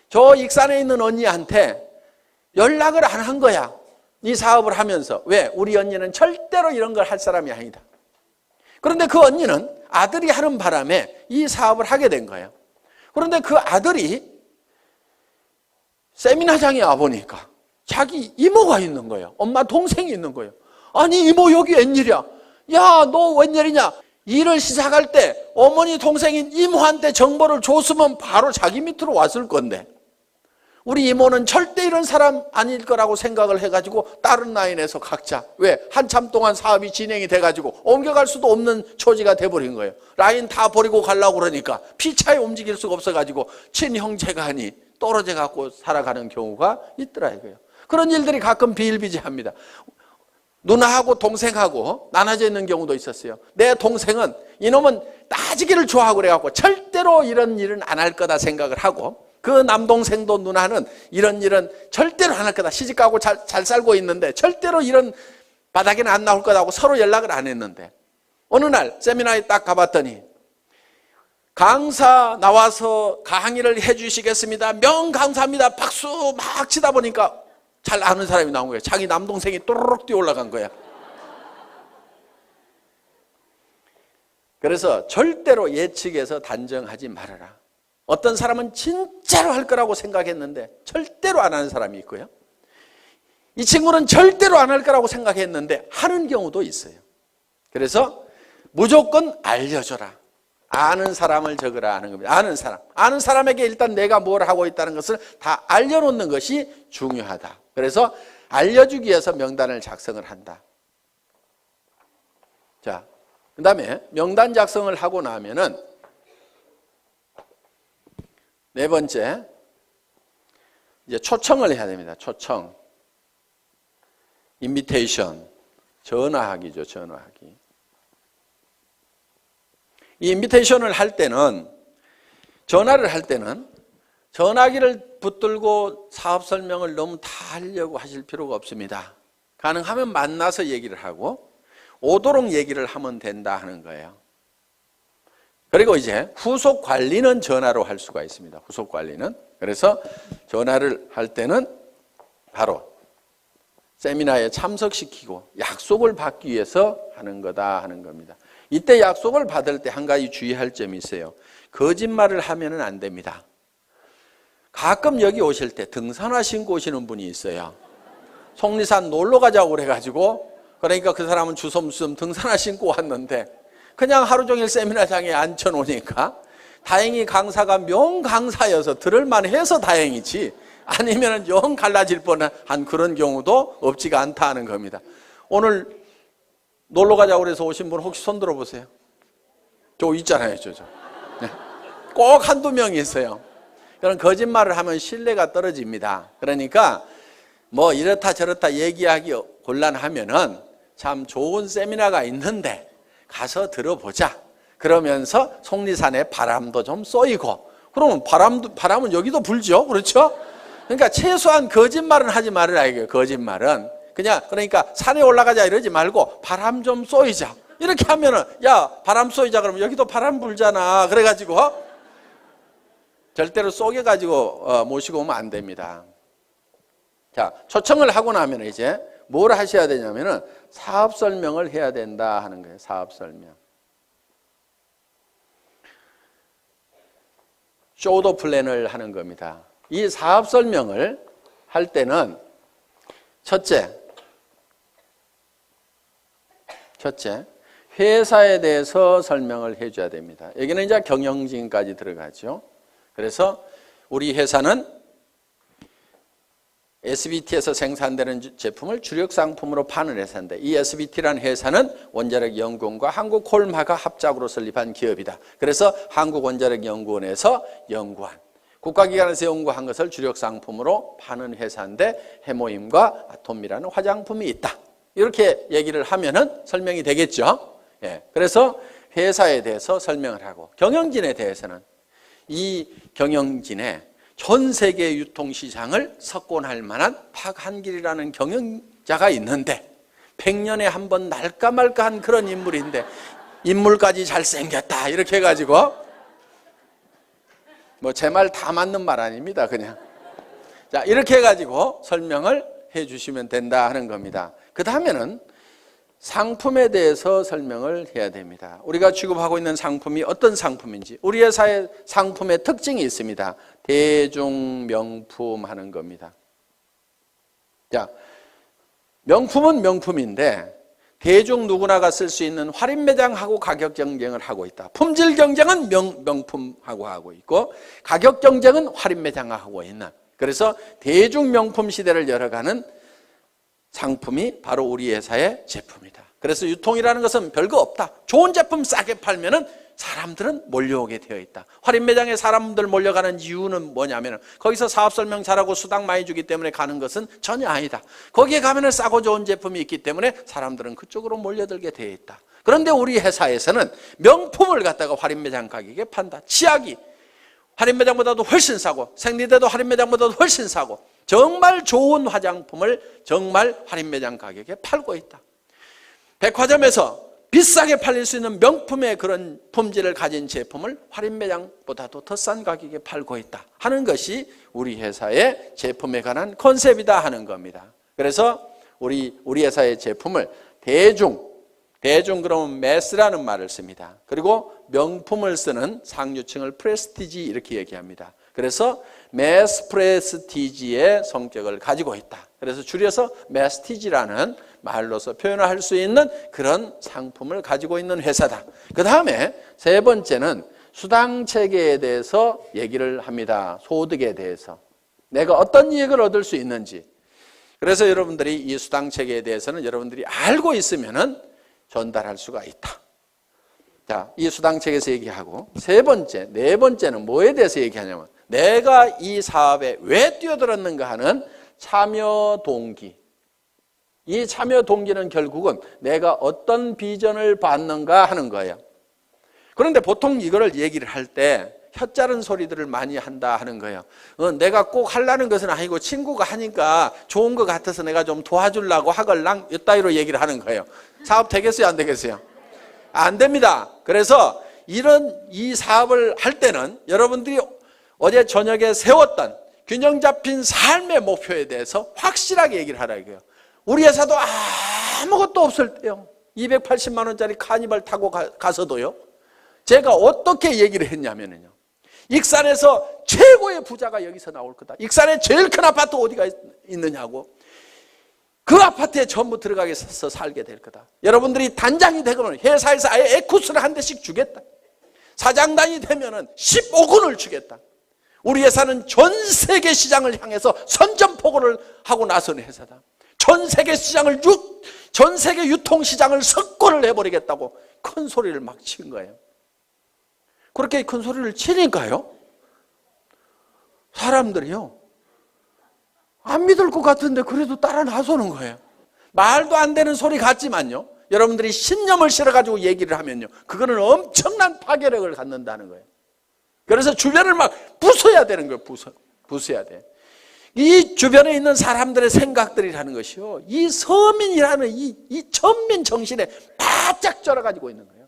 저 익산에 있는 언니한테 연락을 안 한 거야. 이 사업을 하면서. 왜? 우리 언니는 절대로 이런 걸 할 사람이 아니다. 그런데 그 언니는 아들이 하는 바람에 이 사업을 하게 된 거예요. 그런데 그 아들이 세미나장에 와보니까 자기 이모가 있는 거예요. 엄마 동생이 있는 거예요. 아니 이모 여기 웬일이야? 야 너 웬일이냐? 일을 시작할 때 어머니 동생인 이모한테 정보를 줬으면 바로 자기 밑으로 왔을 건데 우리 이모는 절대 이런 사람 아닐 거라고 생각을 해가지고 다른 라인에서 각자 왜? 한참 동안 사업이 진행이 돼가지고 옮겨갈 수도 없는 처지가 돼버린 거예요. 라인 다 버리고 가려고 그러니까 피차에 움직일 수가 없어가지고 친형제간이 떨어져 갖고 살아가는 경우가 있더라 이거예요. 그런 일들이 가끔 비일비재합니다. 누나하고 동생하고 나눠져 있는 경우도 있었어요. 내 동생은 이놈은 따지기를 좋아하고 그래갖고 절대로 이런 일은 안 할 거다 생각을 하고 그 남동생도 누나는 이런 일은 절대로 안 할 거다. 시집가고 잘 살고 있는데 절대로 이런 바닥에는 안 나올 거다고 서로 연락을 안 했는데 어느 날 세미나에 딱 가봤더니 강사 나와서 강의를 해주시겠습니다. 명감사합니다. 박수 막 치다 보니까 잘 아는 사람이 나온 거예요. 자기 남동생이 또르륵 뛰어 올라간 거야. 그래서 절대로 예측해서 단정하지 말아라. 어떤 사람은 진짜로 할 거라고 생각했는데 절대로 안 하는 사람이 있고요. 이 친구는 절대로 안 할 거라고 생각했는데 하는 경우도 있어요. 그래서 무조건 알려줘라. 아는 사람을 적으라 하는 겁니다. 아는 사람에게 일단 내가 뭘 하고 있다는 것을 다 알려놓는 것이 중요하다. 그래서 알려주기 위해서 명단을 작성을 한다. 자, 그 다음에 명단 작성을 하고 나면은 네 번째, 이제 초청을 해야 됩니다. 초청. 인비테이션. 전화하기죠, 전화하기. 이 인비테이션을 할 때는, 전화를 할 때는 전화기를 붙들고 사업 설명을 너무 다 하려고 하실 필요가 없습니다. 가능하면 만나서 얘기를 하고 오도록 얘기를 하면 된다 하는 거예요. 그리고 이제 후속 관리는 전화로 할 수가 있습니다. 후속 관리는. 그래서 전화를 할 때는 바로 세미나에 참석시키고 약속을 받기 위해서 하는 거다 하는 겁니다. 이때 약속을 받을 때 한 가지 주의할 점이 있어요. 거짓말을 하면은 안 됩니다. 가끔 여기 오실 때 등산화 신고 오시는 분이 있어요. 속리산 놀러 가자고 그래가지고, 그러니까 그 사람은 주섬주섬 등산화 신고 왔는데 그냥 하루 종일 세미나장에 앉혀놓으니까, 다행히 강사가 명강사여서 들을만 해서 다행이지, 아니면 영 갈라질 뻔한 그런 경우도 없지가 않다 하는 겁니다. 오늘 놀러 가자고 그래서 오신 분 혹시 손 들어보세요. 저 있잖아요, 저. 네. 꼭 한두 명이 있어요. 그런 거짓말을 하면 신뢰가 떨어집니다. 그러니까 뭐 이렇다 저렇다 얘기하기 곤란하면은 참 좋은 세미나가 있는데 가서 들어보자. 그러면서 속리산에 바람도 좀 쏘이고, 그러면 바람은 여기도 불죠. 그렇죠? 그러니까 최소한 거짓말은 하지 말으라 이거예요. 거짓말은 그냥, 그러니까 산에 올라가자 이러지 말고 바람 좀 쏘이자 이렇게 하면은, 야 바람 쏘이자 그러면 여기도 바람 불잖아. 그래가지고 절대로 쏘개가지고 모시고 오면 안 됩니다. 자, 초청을 하고 나면 이제 뭘 하셔야 되냐면은 사업 설명을 해야 된다 하는 거예요. 사업 설명. 쇼더 플랜을 하는 겁니다. 이 사업 설명을 할 때는 첫째, 회사에 대해서 설명을 해줘야 됩니다. 여기는 이제 경영진까지 들어가죠. 그래서 우리 회사는 SBT에서 생산되는 제품을 주력 상품으로 파는 회사인데, 이 SBT라는 회사는 원자력연구원과 한국콜마가 합작으로 설립한 기업이다. 그래서 한국원자력연구원에서 연구한, 국가기관에서 연구한 것을 주력 상품으로 파는 회사인데 해모임과 아톰이라는 화장품이 있다. 이렇게 얘기를 하면은 설명이 되겠죠. 예. 그래서 회사에 대해서 설명을 하고, 경영진에 대해서는 이 경영진의 전 세계 유통시장을 석권할 만한 박한길이라는 경영자가 있는데 100년에 한 번 날까 말까한 그런 인물인데 인물까지 잘생겼다 이렇게 해가지고, 뭐 제 말 다 맞는 말 아닙니다. 그냥 자 이렇게 해가지고 설명을 해주시면 된다 하는 겁니다. 그 다음에는 상품에 대해서 설명을 해야 됩니다. 우리가 취급하고 있는 상품이 어떤 상품인지, 우리 회사의 상품의 특징이 있습니다. 대중명품 하는 겁니다. 자, 명품은 명품인데 대중 누구나가 쓸 수 있는 할인매장하고 가격 경쟁을 하고 있다. 품질 경쟁은 명품하고 하고 있고, 가격 경쟁은 할인매장하고 하고 있는, 그래서 대중명품 시대를 열어가는 상품이 바로 우리 회사의 제품이다. 그래서 유통이라는 것은 별거 없다. 좋은 제품 싸게 팔면은 사람들은 몰려오게 되어 있다. 할인 매장에 사람들 몰려가는 이유는 뭐냐면 거기서 사업 설명 잘하고 수당 많이 주기 때문에 가는 것은 전혀 아니다. 거기에 가면은 싸고 좋은 제품이 있기 때문에 사람들은 그쪽으로 몰려들게 되어 있다. 그런데 우리 회사에서는 명품을 갖다가 할인 매장 가격에 판다. 치약이 할인 매장보다도 훨씬 싸고, 생리대도 할인 매장보다도 훨씬 싸고, 정말 좋은 화장품을 정말 할인 매장 가격에 팔고 있다. 백화점에서 비싸게 팔릴 수 있는 명품의 그런 품질을 가진 제품을 할인 매장보다도 더 싼 가격에 팔고 있다 하는 것이 우리 회사의 제품에 관한 컨셉이다 하는 겁니다. 그래서 우리 회사의 제품을 대중 그러면 매스라는 말을 씁니다. 그리고 명품을 쓰는 상류층을 프레스티지 이렇게 얘기합니다. 그래서 매스 프레스티지의 성격을 가지고 있다. 그래서 줄여서 매스티지라는 말로서 표현할 수 있는 그런 상품을 가지고 있는 회사다. 그 다음에 세 번째는 수당 체계에 대해서 얘기를 합니다. 소득에 대해서 내가 어떤 이익을 얻을 수 있는지. 그래서 여러분들이 이 수당 체계에 대해서는 여러분들이 알고 있으면은 전달할 수가 있다. 자, 이 수당 체계에서 얘기하고 네 번째는 뭐에 대해서 얘기하냐면 내가 이 사업에 왜 뛰어들었는가 하는 참여 동기. 이 참여 동기는 결국은 내가 어떤 비전을 받는가 하는 거예요. 그런데 보통 이거를 얘기를 할 때 혀짜른 소리들을 많이 한다 하는 거예요. 내가 꼭 하려는 것은 아니고 친구가 하니까 좋은 것 같아서 내가 좀 도와주려고 하걸랑 이따위로 얘기를 하는 거예요. 사업 되겠어요, 안 되겠어요? 안 됩니다. 그래서 이 사업을 할 때는 여러분들이 어제 저녁에 세웠던 균형 잡힌 삶의 목표에 대해서 확실하게 얘기를 하라 이거예요. 우리 회사도 아무것도 없을 때요, 280만 원짜리 카니발 타고 가서도요, 제가 어떻게 얘기를 했냐면요, 익산에서 최고의 부자가 여기서 나올 거다. 익산에 제일 큰 아파트 어디가 있느냐고. 그 아파트에 전부 들어가서 살게 될 거다. 여러분들이 단장이 되면 회사에서 아예 에쿠스를 한 대씩 주겠다. 사장단이 되면 15군을 주겠다. 우리 회사는 전 세계 시장을 향해서 선전포고를 하고 나선 회사다. 전 세계 시장을 전 세계 유통 시장을 석권을 해버리겠다고 큰 소리를 막 친 거예요. 그렇게 큰 소리를 치니까요, 사람들이요, 안 믿을 것 같은데 그래도 따라 나서는 거예요. 말도 안 되는 소리 같지만요, 여러분들이 신념을 실어가지고 얘기를 하면요, 그거는 엄청난 파괴력을 갖는다는 거예요. 그래서 주변을 막 부숴야 되는 거예요. 부숴야 돼. 이 주변에 있는 사람들의 생각들이라는 것이요, 이 서민이라는 이 천민 정신에 바짝 쩔어가지고 있는 거예요.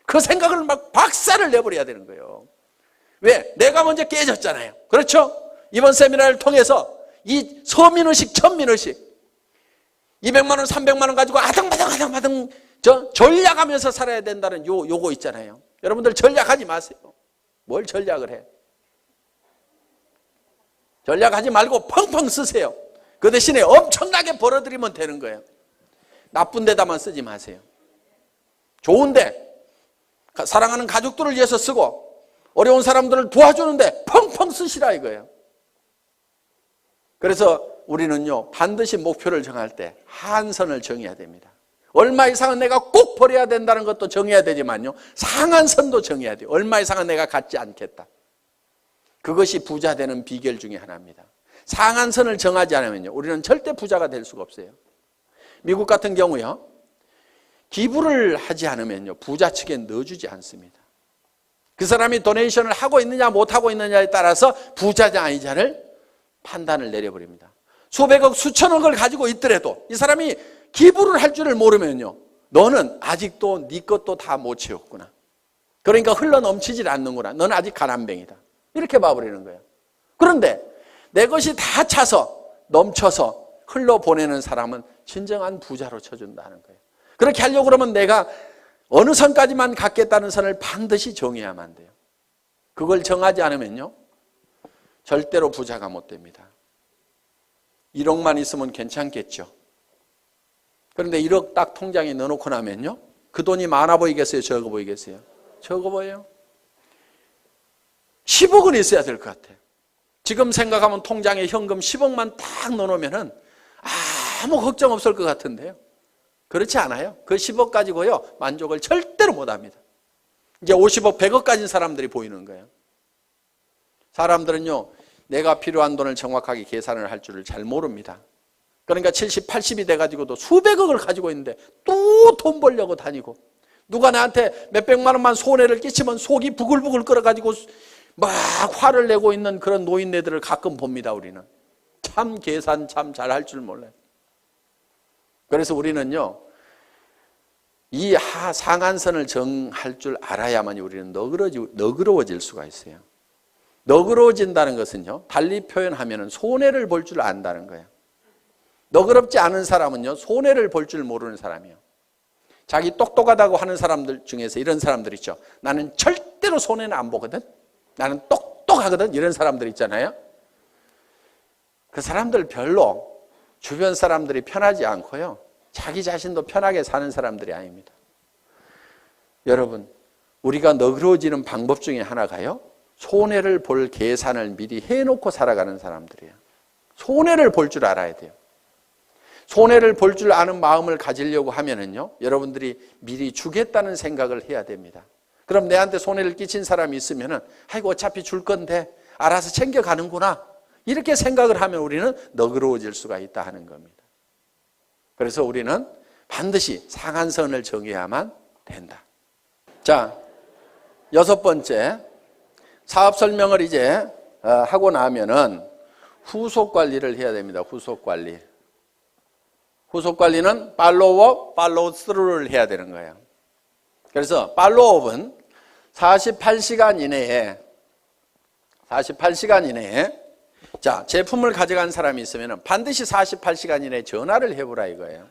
그 생각을 막 박살을 내버려야 되는 거예요. 왜? 내가 먼저 깨졌잖아요. 그렇죠? 이번 세미나를 통해서 이 서민의식, 천민의식, 200만 원, 300만 원 가지고 아등바등 전략하면서 살아야 된다는 요거 있잖아요. 여러분들 전략하지 마세요. 뭘 전략을 해? 전략하지 말고 펑펑 쓰세요. 그 대신에 엄청나게 벌어들이면 되는 거예요. 나쁜 데다만 쓰지 마세요. 좋은데, 사랑하는 가족들을 위해서 쓰고 어려운 사람들을 도와주는데 펑펑 쓰시라 이거예요. 그래서 우리는요, 반드시 목표를 정할 때 한선을 정해야 됩니다. 얼마 이상은 내가 꼭 버려야 된다는 것도 정해야 되지만요, 상한선도 정해야 돼요. 얼마 이상은 내가 갖지 않겠다. 그것이 부자 되는 비결 중에 하나입니다. 상한선을 정하지 않으면요, 우리는 절대 부자가 될 수가 없어요. 미국 같은 경우요, 기부를 하지 않으면요, 부자 측에 넣어주지 않습니다. 그 사람이 도네이션을 하고 있느냐 못하고 있느냐에 따라서 부자냐 아니냐를 판단을 내려버립니다. 수백억 수천억을 가지고 있더라도 이 사람이 기부를 할 줄을 모르면요, 너는 아직도 네 것도 다 못 채웠구나. 그러니까 흘러 넘치질 않는구나. 너는 아직 가난뱅이다. 이렇게 봐버리는 거예요. 그런데 내 것이 다 차서 넘쳐서 흘러보내는 사람은 진정한 부자로 쳐준다는 거예요. 그렇게 하려고 그러면 내가 어느 선까지만 갖겠다는 선을 반드시 정해야만 돼요. 그걸 정하지 않으면요, 절대로 부자가 못 됩니다. 1억만 있으면 괜찮겠죠. 그런데 1억 딱 통장에 넣어놓고 나면요, 그 돈이 많아 보이겠어요? 적어 보이겠어요? 적어 보여요. 10억은 있어야 될 것 같아요. 지금 생각하면 통장에 현금 10억만 딱 넣어놓으면 아무 걱정 없을 것 같은데요. 그렇지 않아요. 그 10억 가지고요, 만족을 절대로 못합니다. 이제 50억, 100억 가진 사람들이 보이는 거예요. 사람들은요, 내가 필요한 돈을 정확하게 계산을 할 줄을 잘 모릅니다. 그러니까 70, 80이 돼가지고도 수백억을 가지고 있는데 또 돈 벌려고 다니고, 누가 나한테 몇백만 원만 손해를 끼치면 속이 부글부글 끓어가지고 막 화를 내고 있는 그런 노인네들을 가끔 봅니다. 우리는 참 계산 참 잘 할 줄 몰라요. 그래서 우리는요, 이 상한선을 정할 줄 알아야만 우리는 너그러워질 수가 있어요. 너그러워진다는 것은요, 달리 표현하면 손해를 볼 줄 안다는 거예요. 너그럽지 않은 사람은요, 손해를 볼 줄 모르는 사람이에요. 자기 똑똑하다고 하는 사람들 중에서 이런 사람들 있죠. 나는 절대로 손해는 안 보거든. 나는 똑똑하거든. 이런 사람들 있잖아요. 그 사람들 별로 주변 사람들이 편하지 않고요, 자기 자신도 편하게 사는 사람들이 아닙니다. 여러분, 우리가 너그러워지는 방법 중에 하나가요, 손해를 볼 계산을 미리 해놓고 살아가는 사람들이에요. 손해를 볼 줄 알아야 돼요. 손해를 볼 줄 아는 마음을 가지려고 하면은요, 여러분들이 미리 주겠다는 생각을 해야 됩니다. 그럼 내한테 손해를 끼친 사람이 있으면은, 아이고 어차피 줄 건데, 알아서 챙겨가는구나. 이렇게 생각을 하면 우리는 너그러워질 수가 있다 하는 겁니다. 그래서 우리는 반드시 상한선을 정해야만 된다. 자, 6번째, 사업 설명을 이제 하고 나면은 후속 관리를 해야 됩니다. 후속 관리. 후속 관리는 팔로우업, 팔로우 스루를 해야 되는 거예요. 그래서 팔로우업은 48시간 이내에 자, 제품을 가져간 사람이 있으면 반드시 48시간 이내에 전화를 해보라 이거예요.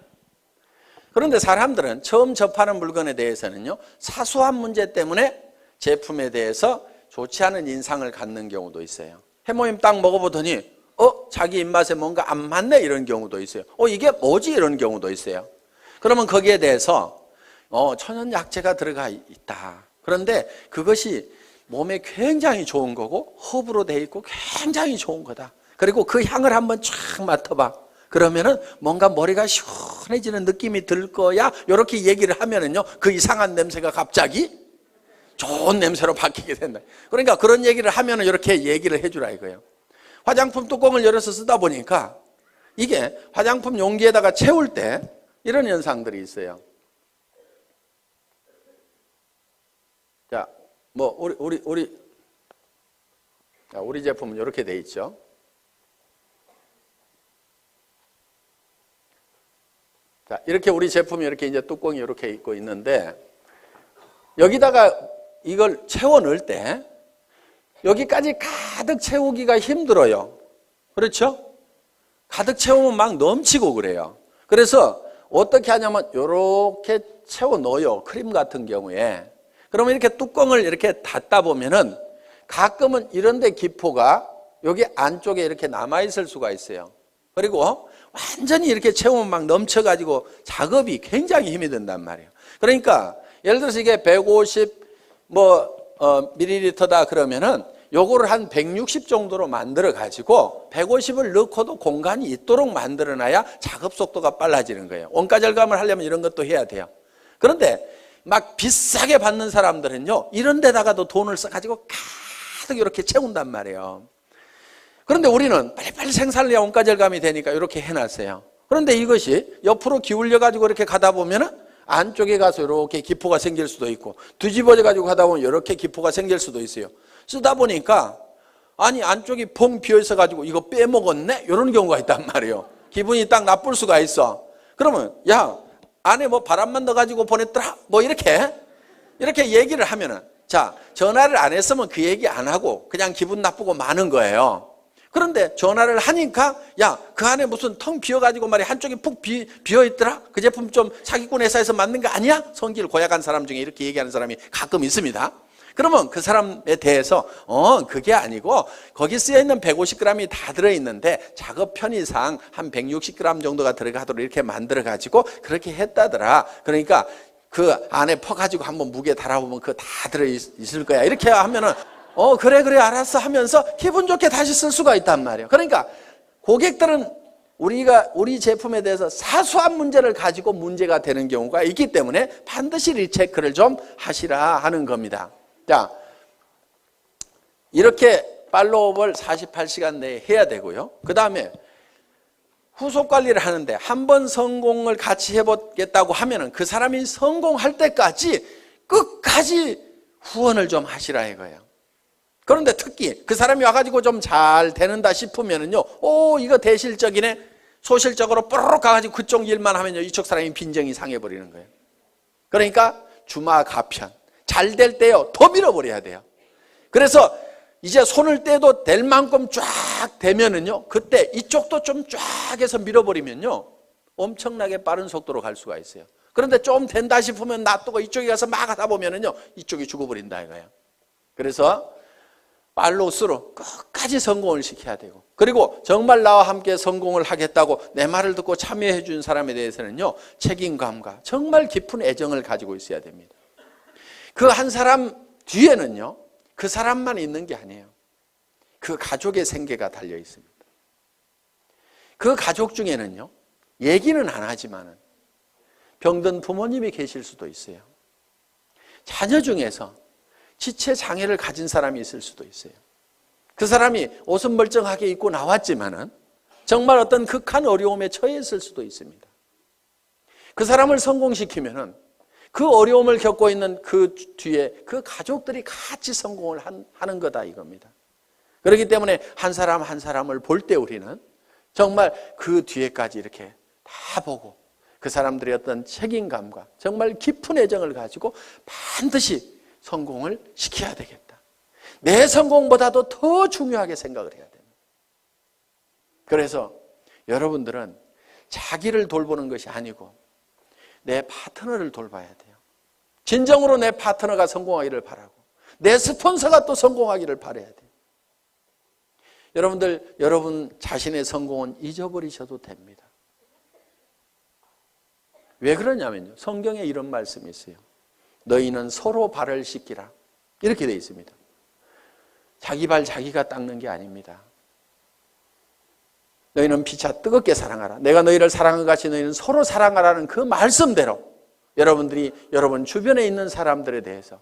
그런데 사람들은 처음 접하는 물건에 대해서는요, 사소한 문제 때문에 제품에 대해서 좋지 않은 인상을 갖는 경우도 있어요. 해모임 딱 먹어보더니 자기 입맛에 뭔가 안 맞네 이런 경우도 있어요. 이게 뭐지 이런 경우도 있어요. 그러면 거기에 대해서 천연약재가 들어가 있다. 그런데 그것이 몸에 굉장히 좋은 거고 허브로 돼 있고 굉장히 좋은 거다. 그리고 그 향을 한번 쫙 맡아봐. 그러면은 뭔가 머리가 시원해지는 느낌이 들 거야. 이렇게 얘기를 하면은요, 그 이상한 냄새가 갑자기 좋은 냄새로 바뀌게 된다. 그러니까 그런 얘기를 하면은 이렇게 얘기를 해주라 이거예요. 화장품 뚜껑을 열어서 쓰다 보니까 이게 화장품 용기에다가 채울 때 이런 현상들이 있어요. 자, 뭐 우리 제품은 이렇게 돼 있죠. 자, 이렇게 우리 제품이 이렇게 이제 뚜껑이 이렇게 있고 있는데 여기다가 이걸 채워 넣을 때 여기까지 가득 채우기가 힘들어요. 그렇죠? 가득 채우면 막 넘치고 그래요. 그래서 어떻게 하냐면 이렇게 채워 넣어요. 크림 같은 경우에. 그러면 이렇게 뚜껑을 이렇게 닫다 보면은 가끔은 이런데 기포가 여기 안쪽에 이렇게 남아있을 수가 있어요. 그리고 완전히 이렇게 채우면 막 넘쳐가지고 작업이 굉장히 힘이 든단 말이에요. 그러니까 예를 들어서 이게 150 밀리리터다 그러면은 요거를 한 160 정도로 만들어 가지고 150을 넣고도 공간이 있도록 만들어 놔야 작업 속도가 빨라지는 거예요. 원가 절감을 하려면 이런 것도 해야 돼요. 그런데 막 비싸게 받는 사람들은요, 이런 데다가도 돈을 써가지고 가득 이렇게 채운단 말이에요. 그런데 우리는 빨리빨리 생산을 해야 원가 절감이 되니까 이렇게 해놨어요. 그런데 이것이 옆으로 기울여가지고 이렇게 가다 보면은 안쪽에 가서 이렇게 기포가 생길 수도 있고, 뒤집어져가지고 가다 보면 이렇게 기포가 생길 수도 있어요. 쓰다 보니까 아니 안쪽이 펑 비어 있어가지고 이거 빼먹었네? 이런 경우가 있단 말이에요. 기분이 딱 나쁠 수가 있어. 그러면 야 안에 뭐 바람만 넣어가지고 보냈더라? 뭐 이렇게 얘기를 하면은, 자, 전화를 안 했으면 그 얘기 안 하고 그냥 기분 나쁘고 마는 거예요. 그런데 전화를 하니까 야, 그 안에 무슨 텅 비어가지고 말이야 한쪽이 푹 비어있더라? 그 제품 좀 사기꾼 회사에서 만든 거 아니야? 성질 고약한 사람 중에 이렇게 얘기하는 사람이 가끔 있습니다. 그러면 그 사람에 대해서 그게 아니고 거기 쓰여있는 150g이 다 들어있는데 작업 편의상 한 160g 정도가 들어가도록 이렇게 만들어가지고 그렇게 했다더라. 그러니까 그 안에 퍼가지고 한번 무게 달아보면 그거 다 들어있을 거야. 이렇게 하면은 그래 알았어 하면서 기분 좋게 다시 쓸 수가 있단 말이에요. 그러니까 고객들은 우리 제품에 대해서 사소한 문제를 가지고 문제가 되는 경우가 있기 때문에 반드시 리체크를 좀 하시라 하는 겁니다. 자, 이렇게 팔로우업을 48시간 내에 해야 되고요. 그 다음에 후속 관리를 하는데 한 번 성공을 같이 해보겠다고 하면은 그 사람이 성공할 때까지 끝까지 후원을 좀 하시라 이거예요. 그런데 특히 그 사람이 와가지고 좀 잘 되는다 싶으면은요, 이거 대실적이네. 소실적으로 뽀로록 가가지고 그쪽 일만 하면요, 이쪽 사람이 빈정이 상해버리는 거예요. 그러니까 주마가편. 잘 될 때요, 더 밀어버려야 돼요. 그래서 이제 손을 떼도 될 만큼 쫙 되면은요, 그때 이쪽도 좀 쫙 해서 밀어버리면요, 엄청나게 빠른 속도로 갈 수가 있어요. 그런데 좀 된다 싶으면 놔두고 이쪽에 가서 막 하다 보면은요, 이쪽이 죽어버린다 이거예요. 그래서 팔로우스루 끝까지 성공을 시켜야 되고, 그리고 정말 나와 함께 성공을 하겠다고 내 말을 듣고 참여해 준 사람에 대해서는요, 책임감과 정말 깊은 애정을 가지고 있어야 됩니다. 그 한 사람 뒤에는요, 그 사람만 있는 게 아니에요. 그 가족의 생계가 달려 있습니다. 그 가족 중에는요, 얘기는 안 하지만은 병든 부모님이 계실 수도 있어요. 자녀 중에서 지체 장애를 가진 사람이 있을 수도 있어요. 그 사람이 옷은 멀쩡하게 입고 나왔지만은 정말 어떤 극한 어려움에 처했을 수도 있습니다. 그 사람을 성공시키면은 그 어려움을 겪고 있는 그 뒤에 그 가족들이 같이 성공을 하는 거다 이겁니다. 그렇기 때문에 한 사람 한 사람을 볼 때 우리는 정말 그 뒤에까지 이렇게 다 보고 그 사람들의 어떤 책임감과 정말 깊은 애정을 가지고 반드시 성공을 시켜야 되겠다. 내 성공보다도 더 중요하게 생각을 해야 됩니다. 그래서 여러분들은 자기를 돌보는 것이 아니고 내 파트너를 돌봐야 돼요. 진정으로 내 파트너가 성공하기를 바라고 내 스폰서가 또 성공하기를 바라야 돼요. 여러분들, 여러분 자신의 성공은 잊어버리셔도 됩니다. 왜 그러냐면요, 성경에 이런 말씀이 있어요. 너희는 서로 발을 씻기라, 이렇게 되어 있습니다. 자기 발 자기가 닦는 게 아닙니다. 너희는 피차 뜨겁게 사랑하라. 내가 너희를 사랑한 같이 너희는 서로 사랑하라는 그 말씀대로 여러분들이 여러분 주변에 있는 사람들에 대해서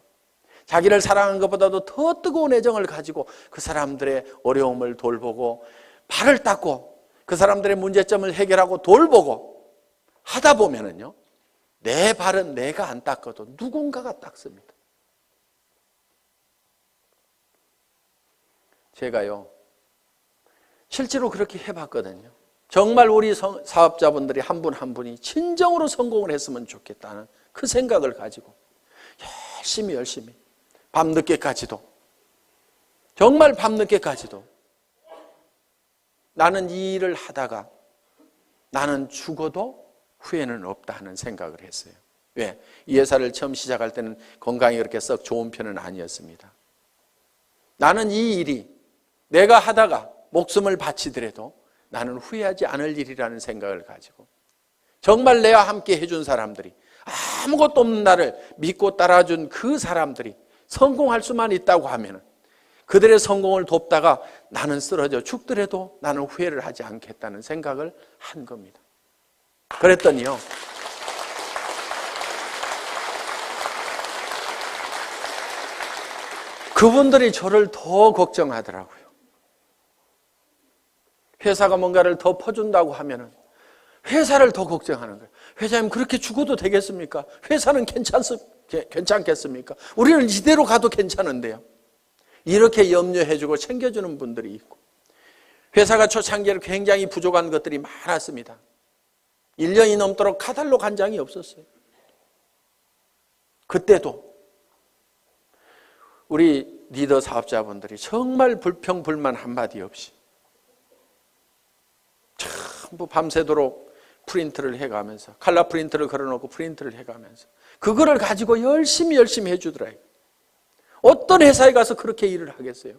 자기를 사랑하는 것보다도 더 뜨거운 애정을 가지고 그 사람들의 어려움을 돌보고 발을 닦고 그 사람들의 문제점을 해결하고 돌보고 하다 보면은요, 내 발은 내가 안 닦아도 누군가가 닦습니다. 제가요, 실제로 그렇게 해봤거든요. 정말 우리 사업자분들이 한 분 한 분이 진정으로 성공을 했으면 좋겠다는 그 생각을 가지고 열심히 밤늦게까지도, 정말 밤늦게까지도 나는 이 일을 하다가 나는 죽어도 후회는 없다 하는 생각을 했어요. 왜? 이 회사를 처음 시작할 때는 건강이 그렇게 썩 좋은 편은 아니었습니다. 나는 이 일이 내가 하다가 목숨을 바치더라도 나는 후회하지 않을 일이라는 생각을 가지고 정말 내와 함께 해준 사람들이, 아무것도 없는 나를 믿고 따라준 그 사람들이 성공할 수만 있다고 하면 그들의 성공을 돕다가 나는 쓰러져 죽더라도 나는 후회를 하지 않겠다는 생각을 한 겁니다. 그랬더니요, 그분들이 저를 더 걱정하더라고요. 회사가 뭔가를 더 퍼준다고 하면은 회사를 더 걱정하는 거예요. 회장님, 그렇게 죽어도 되겠습니까? 회사는 괜찮겠습니까? 우리는 이대로 가도 괜찮은데요. 이렇게 염려해주고 챙겨주는 분들이 있고, 회사가 초창기에 굉장히 부족한 것들이 많았습니다. 1년이 넘도록 카탈로그 한 장이 없었어요. 그때도 우리 리더 사업자분들이 정말 불평불만 한마디 없이 전부 밤새도록 프린트를 해가면서, 칼라 프린트를 걸어놓고 프린트를 해가면서 그거를 가지고 열심히 해주더라고요. 어떤 회사에 가서 그렇게 일을 하겠어요?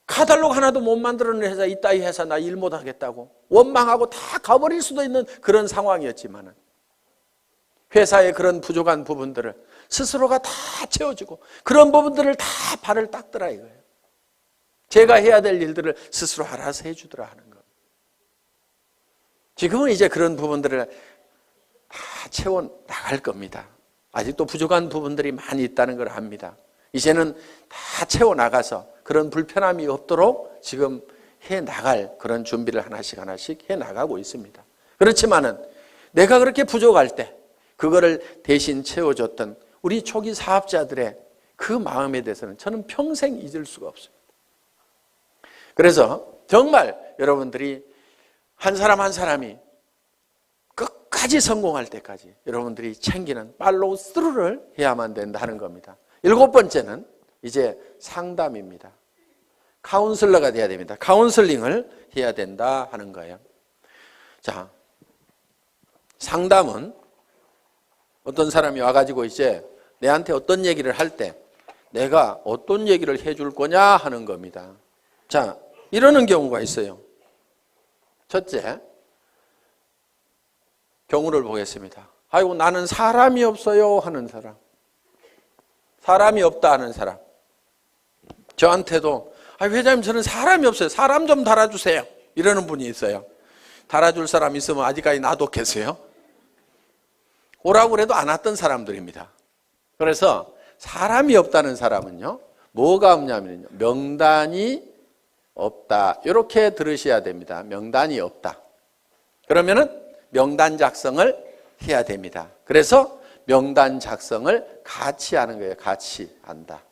카탈로그 하나도 못 만들어낸 회사, 이따위 회사 나 일 못하겠다고 원망하고 다 가버릴 수도 있는 그런 상황이었지만은 회사의 그런 부족한 부분들을 스스로가 다 채워주고 그런 부분들을 다 발을 닦더라 이거예요. 제가 해야 될 일들을 스스로 알아서 해주더라 하는 것. 지금은 이제 그런 부분들을 다 채워 나갈 겁니다. 아직도 부족한 부분들이 많이 있다는 걸 압니다. 이제는 다 채워 나가서 그런 불편함이 없도록 지금 해 나갈 그런 준비를 하나씩 해 나가고 있습니다. 그렇지만은 내가 그렇게 부족할 때 그거를 대신 채워줬던 우리 초기 사업자들의 그 마음에 대해서는 저는 평생 잊을 수가 없어요. 그래서 정말 여러분들이 한 사람 한 사람이 끝까지 성공할 때까지 여러분들이 챙기는 팔로우 스루를 해야만 된다는 겁니다. 7번째는 이제 상담입니다. 카운슬러가 돼야 됩니다. 카운슬링을 해야 된다 하는 거예요. 자, 상담은 어떤 사람이 와가지고 이제 내한테 어떤 얘기를 할 때 내가 어떤 얘기를 해줄 거냐 하는 겁니다. 자, 이러는 경우가 있어요. 첫째, 경우를 보겠습니다. 아이고, 나는 사람이 없어요 하는 사람. 사람이 없다 하는 사람. 저한테도 회장님, 저는 사람이 없어요. 사람 좀 달아주세요. 이러는 분이 있어요. 달아줄 사람 있으면 아직까지 놔뒀겠어요? 오라고 그래도 안 왔던 사람들입니다. 그래서 사람이 없다는 사람은요, 뭐가 없냐면요, 명단이 없다. 이렇게 들으셔야 됩니다. 명단이 없다. 그러면은 명단 작성을 해야 됩니다. 그래서 명단 작성을 같이 하는 거예요. 같이 한다.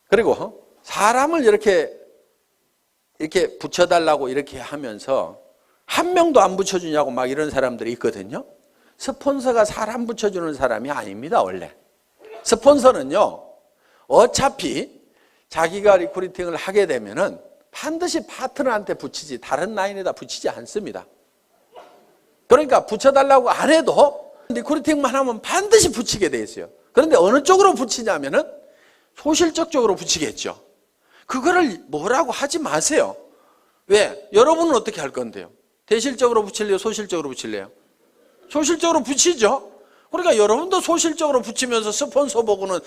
그리고 사람을 이렇게 붙여달라고 이렇게 하면서 한 명도 안 붙여주냐고 막 이런 사람들이 있거든요. 스폰서가 사람 붙여주는 사람이 아닙니다, 원래. 스폰서는요, 어차피 자기가 리크루팅을 하게 되면은 반드시 파트너한테 붙이지 다른 라인에다 붙이지 않습니다. 그러니까 붙여달라고 안 해도 리크루팅만 하면 반드시 붙이게 돼 있어요. 그런데 어느 쪽으로 붙이냐면은 소실적 쪽으로 붙이겠죠. 그거를 뭐라고 하지 마세요. 왜? 여러분은 어떻게 할 건데요? 대실적으로 붙일래요? 소실적으로 붙일래요? 소실적으로 붙이죠. 그러니까 여러분도 소실적으로 붙이면서 스폰서 보고는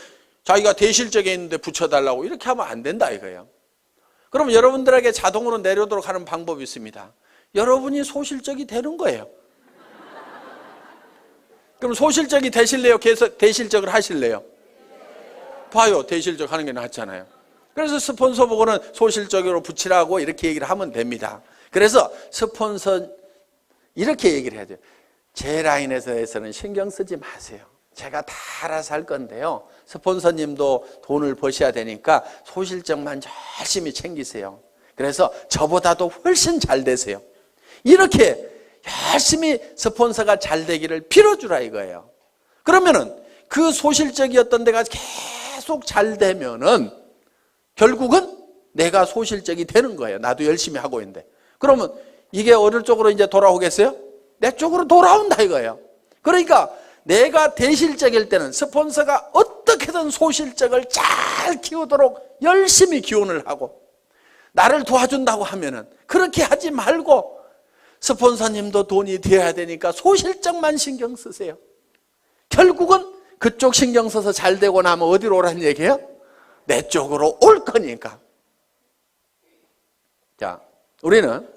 자기가 대실적에 있는데 붙여달라고 이렇게 하면 안 된다 이거예요. 그럼 여러분들에게 자동으로 내려오도록 하는 방법이 있습니다. 여러분이 소실적이 되는 거예요. 그럼 소실적이 되실래요? 대실적을 하실래요? 봐요. 대실적 하는 게 낫잖아요. 그래서 스폰서 보고는 소실적으로 붙이라고 이렇게 얘기를 하면 됩니다. 그래서 스폰서 이렇게 얘기를 해야 돼요. 제 라인에서는 신경 쓰지 마세요. 제가 다 알아서 할 건데요. 스폰서님도 돈을 버셔야 되니까 소실적만 열심히 챙기세요. 그래서 저보다도 훨씬 잘 되세요. 이렇게 열심히 스폰서가 잘 되기를 빌어주라 이거예요. 그러면은 그 소실적이었던 데가 계속 잘 되면은 결국은 내가 소실적이 되는 거예요. 나도 열심히 하고 있는데. 그러면 이게 어느 쪽으로 이제 돌아오겠어요? 내 쪽으로 돌아온다 이거예요. 그러니까 내가 대실적일 때는 스폰서가 어떻게든 소실적을 잘 키우도록 열심히 기원을 하고 나를 도와준다고 하면은 그렇게 하지 말고 스폰서님도 돈이 되어야 되니까 소실적만 신경 쓰세요. 결국은 그쪽 신경 써서 잘 되고 나면 어디로 오라는 얘기예요? 내 쪽으로 올 거니까. 자, 우리는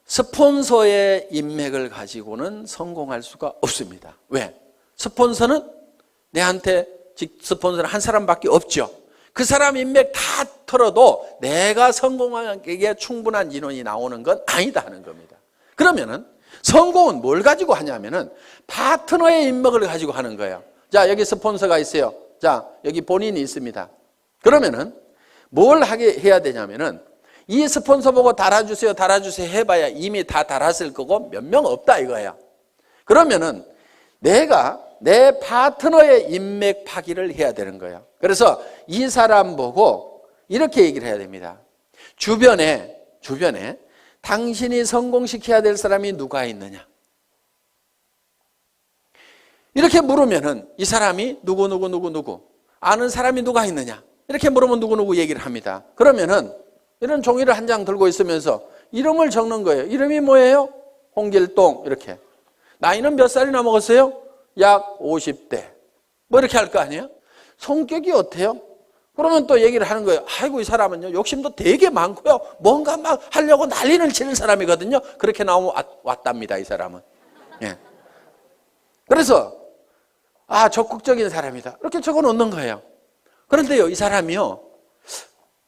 스폰서의 인맥을 가지고는 성공할 수가 없습니다. 왜? 스폰서는 내한테 스폰서는 한 사람밖에 없죠. 그 사람 인맥 다 털어도 내가 성공하기에 충분한 인원이 나오는 건 아니다 하는 겁니다. 그러면은 성공은 뭘 가지고 하냐면은 파트너의 인맥을 가지고 하는 거예요. 자, 여기 스폰서가 있어요. 자, 여기 본인이 있습니다. 그러면은 뭘 해야 되냐면은 이 스폰서 보고 달아주세요, 달아주세요 해봐야 이미 다 달았을 거고 몇 명 없다 이거야. 그러면은 내가 내 파트너의 인맥 파기를 해야 되는 거예요. 그래서 이 사람 보고 이렇게 얘기를 해야 됩니다. 주변에 당신이 성공시켜야 될 사람이 누가 있느냐? 이렇게 물으면은 이 사람이 누구 아는 사람이 누가 있느냐? 이렇게 물으면 누구 얘기를 합니다. 그러면은 이런 종이를 한 장 들고 있으면서 이름을 적는 거예요. 이름이 뭐예요? 홍길동 이렇게. 나이는 몇 살이나 먹었어요? 약 50대. 뭐 이렇게 할 거 아니에요? 성격이 어때요? 그러면 또 얘기를 하는 거예요. 아이고 이 사람은요 욕심도 되게 많고요. 뭔가 막 하려고 난리를 치는 사람이거든요. 그렇게 나오면 왔답니다 이 사람은. 예. 그래서 적극적인 사람이다. 이렇게 적어 놓는 거예요. 그런데요 이 사람이요.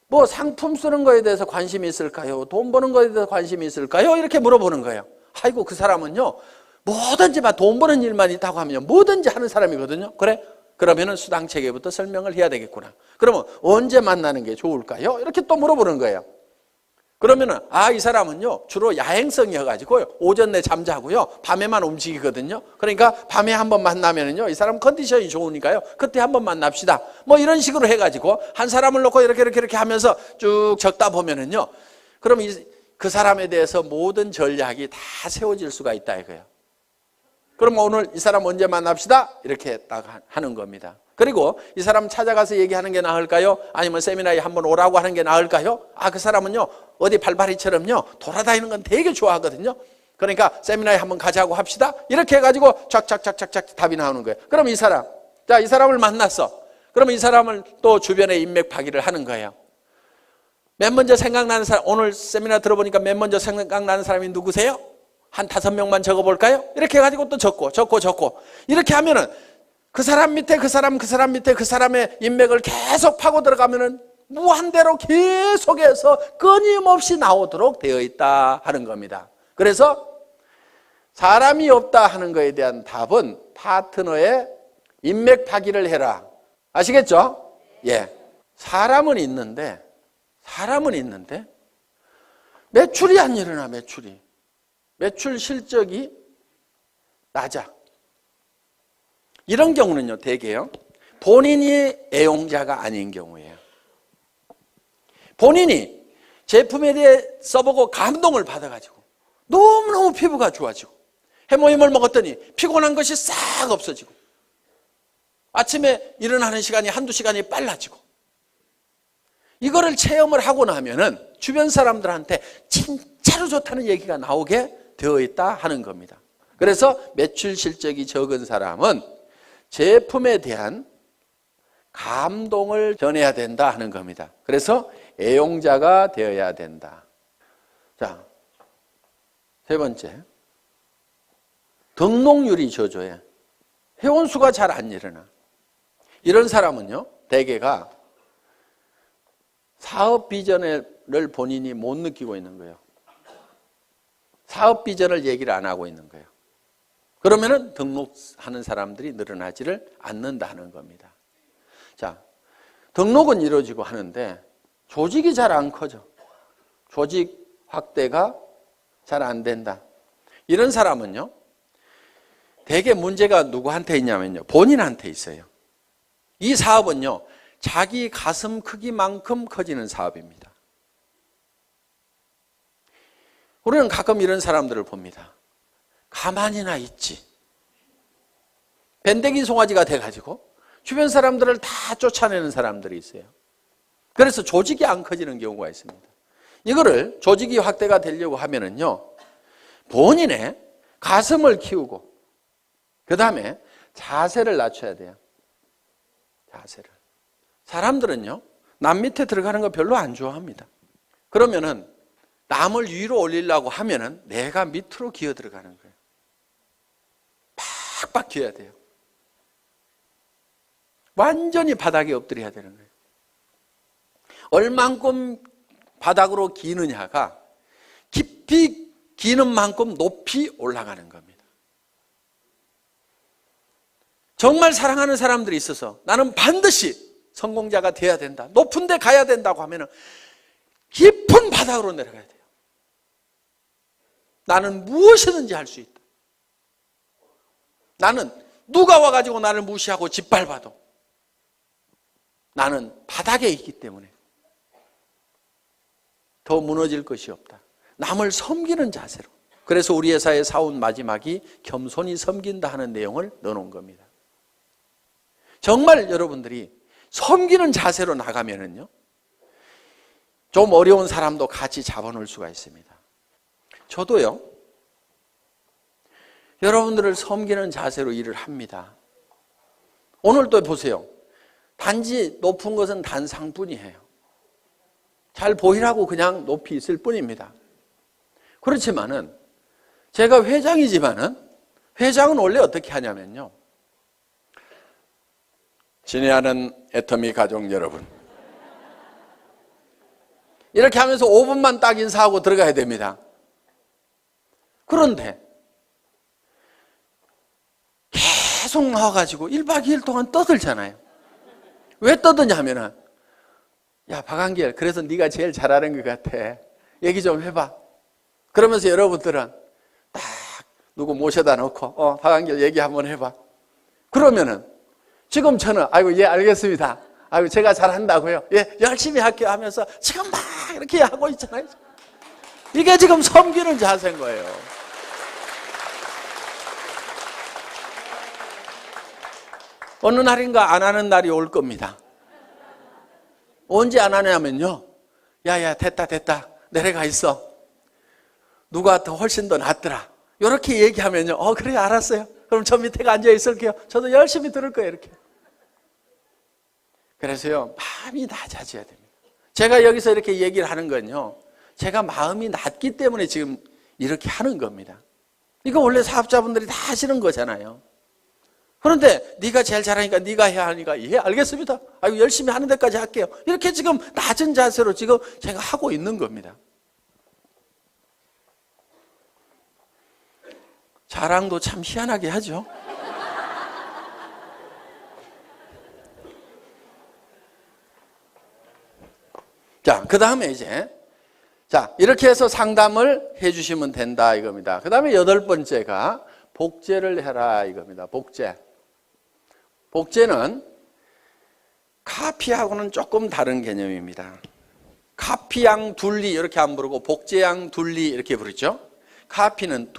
뭐 상품 쓰는 거에 대해서 관심이 있을까요? 돈 버는 거에 대해서 관심이 있을까요? 이렇게 물어보는 거예요. 아이고 그 사람은요 뭐든지 막 돈 버는 일만 있다고 하면 뭐든지 하는 사람이거든요. 그래? 그러면은 수당 체계부터 설명을 해야 되겠구나. 그러면 언제 만나는 게 좋을까요? 이렇게 또 물어보는 거예요. 그러면은 이 사람은요 주로 야행성이어가지고요 오전 내 잠자고요 밤에만 움직이거든요. 그러니까 밤에 한번 만나면은요 이 사람 컨디션이 좋으니까요 그때 한번 만납시다. 뭐 이런 식으로 해가지고 한 사람을 놓고 이렇게 하면서 쭉 적다 보면은요 그럼 그 사람에 대해서 모든 전략이 다 세워질 수가 있다 이거예요. 그럼 오늘 이 사람 언제 만납시다? 이렇게 딱 하는 겁니다. 그리고 이 사람 찾아가서 얘기하는 게 나을까요? 아니면 세미나에 한번 오라고 하는 게 나을까요? 그 사람은요 어디 발바리처럼요 돌아다니는 건 되게 좋아하거든요. 그러니까 세미나에 한번 가자고 합시다. 이렇게 해가지고 착착착착착 답이 나오는 거예요. 그럼 이 사람을 만났어. 그러면 이 사람을 또 주변에 인맥 파기를 하는 거예요. 맨 먼저 생각나는 사람, 오늘 세미나 들어보니까 맨 먼저 생각나는 사람이 누구세요? 한 5명만 적어볼까요? 이렇게 해가지고 또 적고 이렇게 하면은 그 사람 밑에 그 사람 밑에 그 사람의 인맥을 계속 파고 들어가면은 무한대로 계속해서 끊임없이 나오도록 되어 있다 하는 겁니다. 그래서 사람이 없다 하는 것에 대한 답은 파트너의 인맥 파기를 해라. 아시겠죠? 예. 사람은 있는데 매출이 안 일어나. 매출 실적이 낮아. 이런 경우는요, 대개요, 본인이 애용자가 아닌 경우예요. 본인이 제품에 대해 써보고 감동을 받아가지고 너무너무 피부가 좋아지고 해모임을 먹었더니 피곤한 것이 싹 없어지고 아침에 일어나는 시간이 한두 시간이 빨라지고, 이거를 체험을 하고 나면은 주변 사람들한테 진짜로 좋다는 얘기가 나오게 되어 있다 하는 겁니다. 그래서 매출 실적이 적은 사람은 제품에 대한 감동을 전해야 된다 하는 겁니다. 그래서 애용자가 되어야 된다. 자, 세 번째, 등록률이 저조해. 회원수가 잘 안 일어나. 이런 사람은요, 대개가 사업 비전을 본인이 못 느끼고 있는 거예요. 사업 비전을 얘기를 안 하고 있는 거예요. 그러면은 등록하는 사람들이 늘어나지를 않는다는 겁니다. 자, 등록은 이루어지고 하는데 조직이 잘 안 커져. 조직 확대가 잘 안 된다. 이런 사람은요, 대개 문제가 누구한테 있냐면요, 본인한테 있어요. 이 사업은요, 자기 가슴 크기만큼 커지는 사업입니다. 우리는 가끔 이런 사람들을 봅니다. 가만히나 있지. 밴댕이 송아지가 돼가지고 주변 사람들을 다 쫓아내는 사람들이 있어요. 그래서 조직이 안 커지는 경우가 있습니다. 이거를 조직이 확대가 되려고 하면은요, 본인의 가슴을 키우고 그 다음에 자세를 낮춰야 돼요. 자세를. 사람들은요, 남 밑에 들어가는 거 별로 안 좋아합니다. 그러면은 남을 위로 올리려고 하면은 내가 밑으로 기어 들어가는 거예요. 팍팍 기어야 돼요. 완전히 바닥에 엎드려야 되는 거예요. 얼만큼 바닥으로 기느냐가 깊이 기는 만큼 높이 올라가는 겁니다. 정말 사랑하는 사람들이 있어서 나는 반드시 성공자가 돼야 된다, 높은 데 가야 된다고 하면은 깊은 바닥으로 내려가야 돼요. 나는 무엇이든지 할 수 있다. 나는 누가 와가지고 나를 무시하고 짓밟아도 나는 바닥에 있기 때문에 더 무너질 것이 없다. 남을 섬기는 자세로. 그래서 우리 회사의 사원 마지막이 겸손히 섬긴다 하는 내용을 넣어놓은 겁니다. 정말 여러분들이 섬기는 자세로 나가면은요, 좀 어려운 사람도 같이 잡아놓을 수가 있습니다. 저도요, 여러분들을 섬기는 자세로 일을 합니다. 오늘도 보세요. 단지 높은 것은 단상뿐이에요. 잘 보이라고 그냥 높이 있을 뿐입니다. 그렇지만은 제가 회장이지만은 회장은 원래 어떻게 하냐면요, 친애하는 애터미 가족 여러분, 이렇게 하면서 5분만 딱 인사하고 들어가야 됩니다. 그런데 계속 나와가지고 1박 2일 동안 떠들잖아요. 왜 떠드냐 하면은, 야 박한길, 그래서 네가 제일 잘하는 것 같아, 얘기 좀 해봐. 그러면서 여러분들은 딱 누구 모셔다 놓고 박한길 얘기 한번 해봐. 그러면은 지금 저는 아이고 예 알겠습니다, 아이고 제가 잘한다고요, 예 열심히 할게요 하면서 지금 막 이렇게 하고 있잖아요. 이게 지금 섬기는 자세인 거예요. 어느 날인가 안 하는 날이 올 겁니다. 언제 안 하냐면요, 야야 됐다 내려가 있어, 누가 더 훨씬 더 낫더라, 이렇게 얘기하면요, 그래 알았어요, 그럼 저 밑에 앉아 있을게요, 저도 열심히 들을 거예요, 이렇게. 그래서요, 마음이 낮아져야 됩니다. 제가 여기서 이렇게 얘기를 하는 건요, 제가 마음이 낮기 때문에 지금 이렇게 하는 겁니다. 이거 원래 사업자분들이 다 하시는 거잖아요. 그런데 네가 제일 잘하니까 네가 해야 하니까 예, 알겠습니다. 아유, 열심히 하는 데까지 할게요. 이렇게 지금 낮은 자세로 지금 제가 하고 있는 겁니다. 자랑도 참 희한하게 하죠. 자, 그 다음에 이제 이렇게 해서 상담을 해주시면 된다 이겁니다. 그 다음에 8번째가 복제를 해라 이겁니다. 복제는 카피하고는 조금 다른 개념입니다. 카피양 둘리 이렇게 안 부르고 복제양 둘리 이렇게 부르죠. 카피는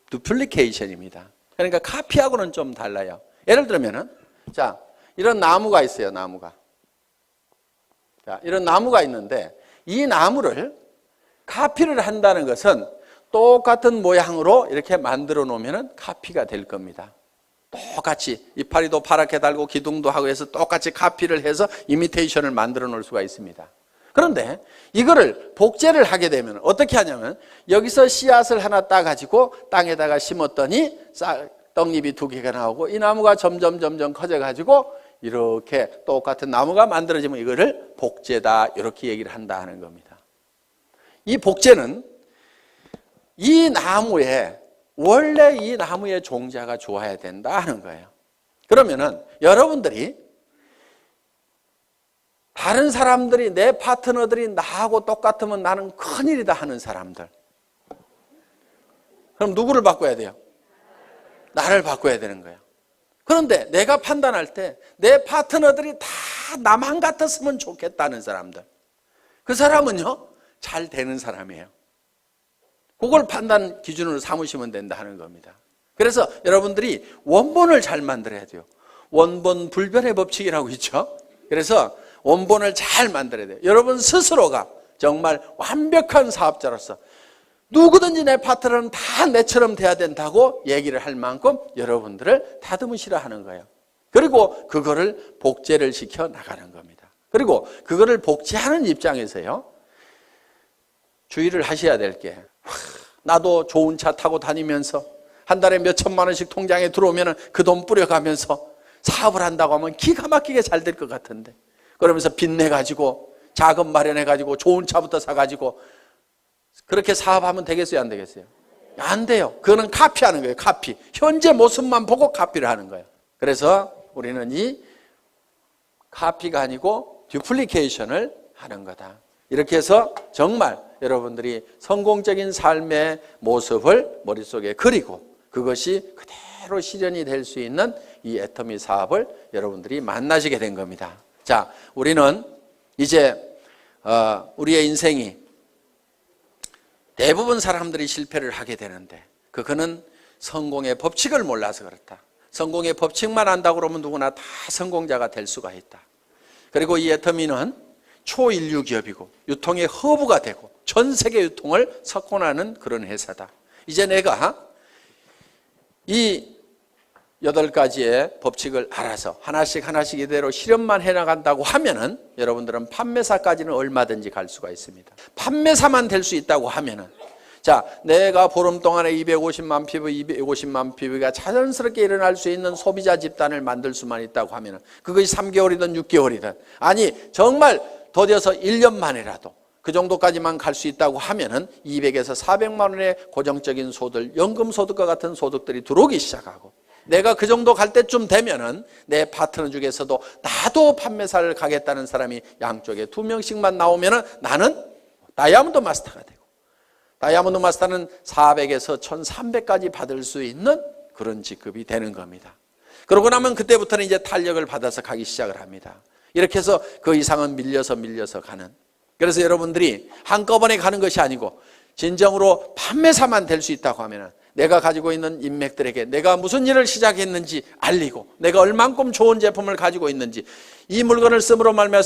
두플리케이션입니다. 그러니까 카피하고는 좀 달라요. 예를 들면은 이런 나무가 있어요. 이런 나무가 있는데 이 나무를 카피를 한다는 것은 똑같은 모양으로 이렇게 만들어 놓으면 카피가 될 겁니다. 똑같이 이파리도 파랗게 달고 기둥도 하고 해서 똑같이 카피를 해서 이미테이션을 만들어 놓을 수가 있습니다. 그런데 이거를 복제를 하게 되면 어떻게 하냐면 여기서 씨앗을 하나 따가지고 땅에다가 심었더니 떡잎이 2개가 나오고 이 나무가 점점 커져가지고 이렇게 똑같은 나무가 만들어지면 이거를 복제다 이렇게 얘기를 한다 하는 겁니다. 이 복제는 원래 이 나무의 종자가 좋아야 된다 하는 거예요. 그러면은 여러분들이 다른 사람들이 내 파트너들이 나하고 똑같으면 나는 큰일이다 하는 사람들, 그럼 누구를 바꿔야 돼요? 나를 바꿔야 되는 거예요. 그런데 내가 판단할 때 내 파트너들이 다 나만 같았으면 좋겠다는 사람들, 그 사람은요 잘 되는 사람이에요. 그걸 판단 기준으로 삼으시면 된다 하는 겁니다. 그래서 여러분들이 원본을 잘 만들어야 돼요. 원본 불변의 법칙이라고 있죠. 그래서 원본을 잘 만들어야 돼요. 여러분 스스로가 정말 완벽한 사업자로서 누구든지 내 파트너는 다 내처럼 돼야 된다고 얘기를 할 만큼 여러분들을 다듬으시라 하는 거예요. 그리고 그거를 복제를 시켜 나가는 겁니다. 그리고 그거를 복제하는 입장에서요, 주의를 하셔야 될 게, 나도 좋은 차 타고 다니면서 한 달에 몇 천만 원씩 통장에 들어오면 그 돈 뿌려가면서 사업을 한다고 하면 기가 막히게 잘 될 것 같은데, 그러면서 빚내가지고 자금 마련해가지고 좋은 차부터 사가지고 그렇게 사업하면 되겠어요? 안 되겠어요? 안 돼요. 그거는 카피하는 거예요. 카피. 현재 모습만 보고 카피를 하는 거예요. 그래서 우리는 이 카피가 아니고 듀플리케이션을 하는 거다. 이렇게 해서 정말 여러분들이 성공적인 삶의 모습을 머릿속에 그리고 그것이 그대로 실현이 될 수 있는 이 애터미 사업을 여러분들이 만나시게 된 겁니다. 자, 우리는 이제 우리의 인생이 대부분 사람들이 실패를 하게 되는데 그거는 성공의 법칙을 몰라서 그렇다. 성공의 법칙만 안다고 그러면 누구나 다 성공자가 될 수가 있다. 그리고 이 애터미는 초인류 기업이고 유통의 허브가 되고 전 세계 유통을 석권하는 그런 회사다. 이제 내가 이 8가지의 법칙을 알아서 하나씩 이대로 실현만 해나간다고 하면은 여러분들은 판매사까지는 얼마든지 갈 수가 있습니다. 판매사만 될 수 있다고 하면은, 자, 내가 보름 동안에 250만 피부가 자연스럽게 일어날 수 있는 소비자 집단을 만들 수만 있다고 하면은 그것이 3개월이든 6개월이든, 아니 정말 더뎌서 1년 만이라도 그 정도까지만 갈 수 있다고 하면은 200에서 400만 원의 고정적인 소득, 연금소득과 같은 소득들이 들어오기 시작하고, 내가 그 정도 갈 때쯤 되면은 내 파트너 중에서도 나도 판매사를 가겠다는 사람이 양쪽에 2명씩만 나오면은 나는 다이아몬드 마스터가 되고, 다이아몬드 마스터는 400에서 1300까지 받을 수 있는 그런 직급이 되는 겁니다. 그러고 나면 그때부터는 이제 탄력을 받아서 가기 시작을 합니다. 이렇게 해서 그 이상은 밀려서 가는. 그래서 여러분들이 한꺼번에 가는 것이 아니고 진정으로 판매사만 될 수 있다고 하면은 내가 가지고 있는 인맥들에게 내가 무슨 일을 시작했는지 알리고, 내가 얼만큼 좋은 제품을 가지고 있는지, 이 물건을 씀으로 말미암아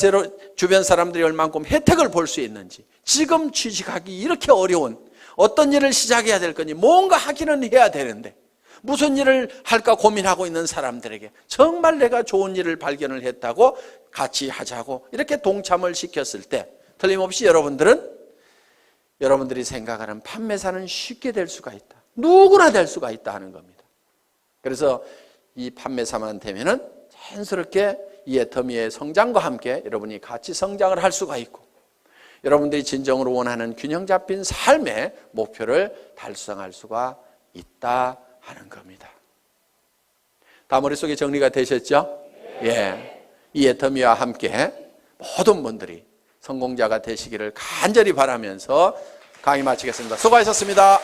주변 사람들이 얼만큼 혜택을 볼 수 있는지, 지금 취직하기 이렇게 어려운 어떤 일을 시작해야 될 건지, 뭔가 하기는 해야 되는데 무슨 일을 할까 고민하고 있는 사람들에게 정말 내가 좋은 일을 발견을 했다고 같이 하자고 이렇게 동참을 시켰을 때 틀림없이 여러분들이 생각하는 판매사는 쉽게 될 수가 있다. 누구나 될 수가 있다 하는 겁니다. 그래서 이 판매사만 되면은 자연스럽게 이 애터미의 성장과 함께 여러분이 같이 성장을 할 수가 있고, 여러분들이 진정으로 원하는 균형 잡힌 삶의 목표를 달성할 수가 있다 하는 겁니다. 다 머릿속에 정리가 되셨죠? 예. 이 애터미와 함께 모든 분들이 성공자가 되시기를 간절히 바라면서 강의 마치겠습니다. 수고하셨습니다.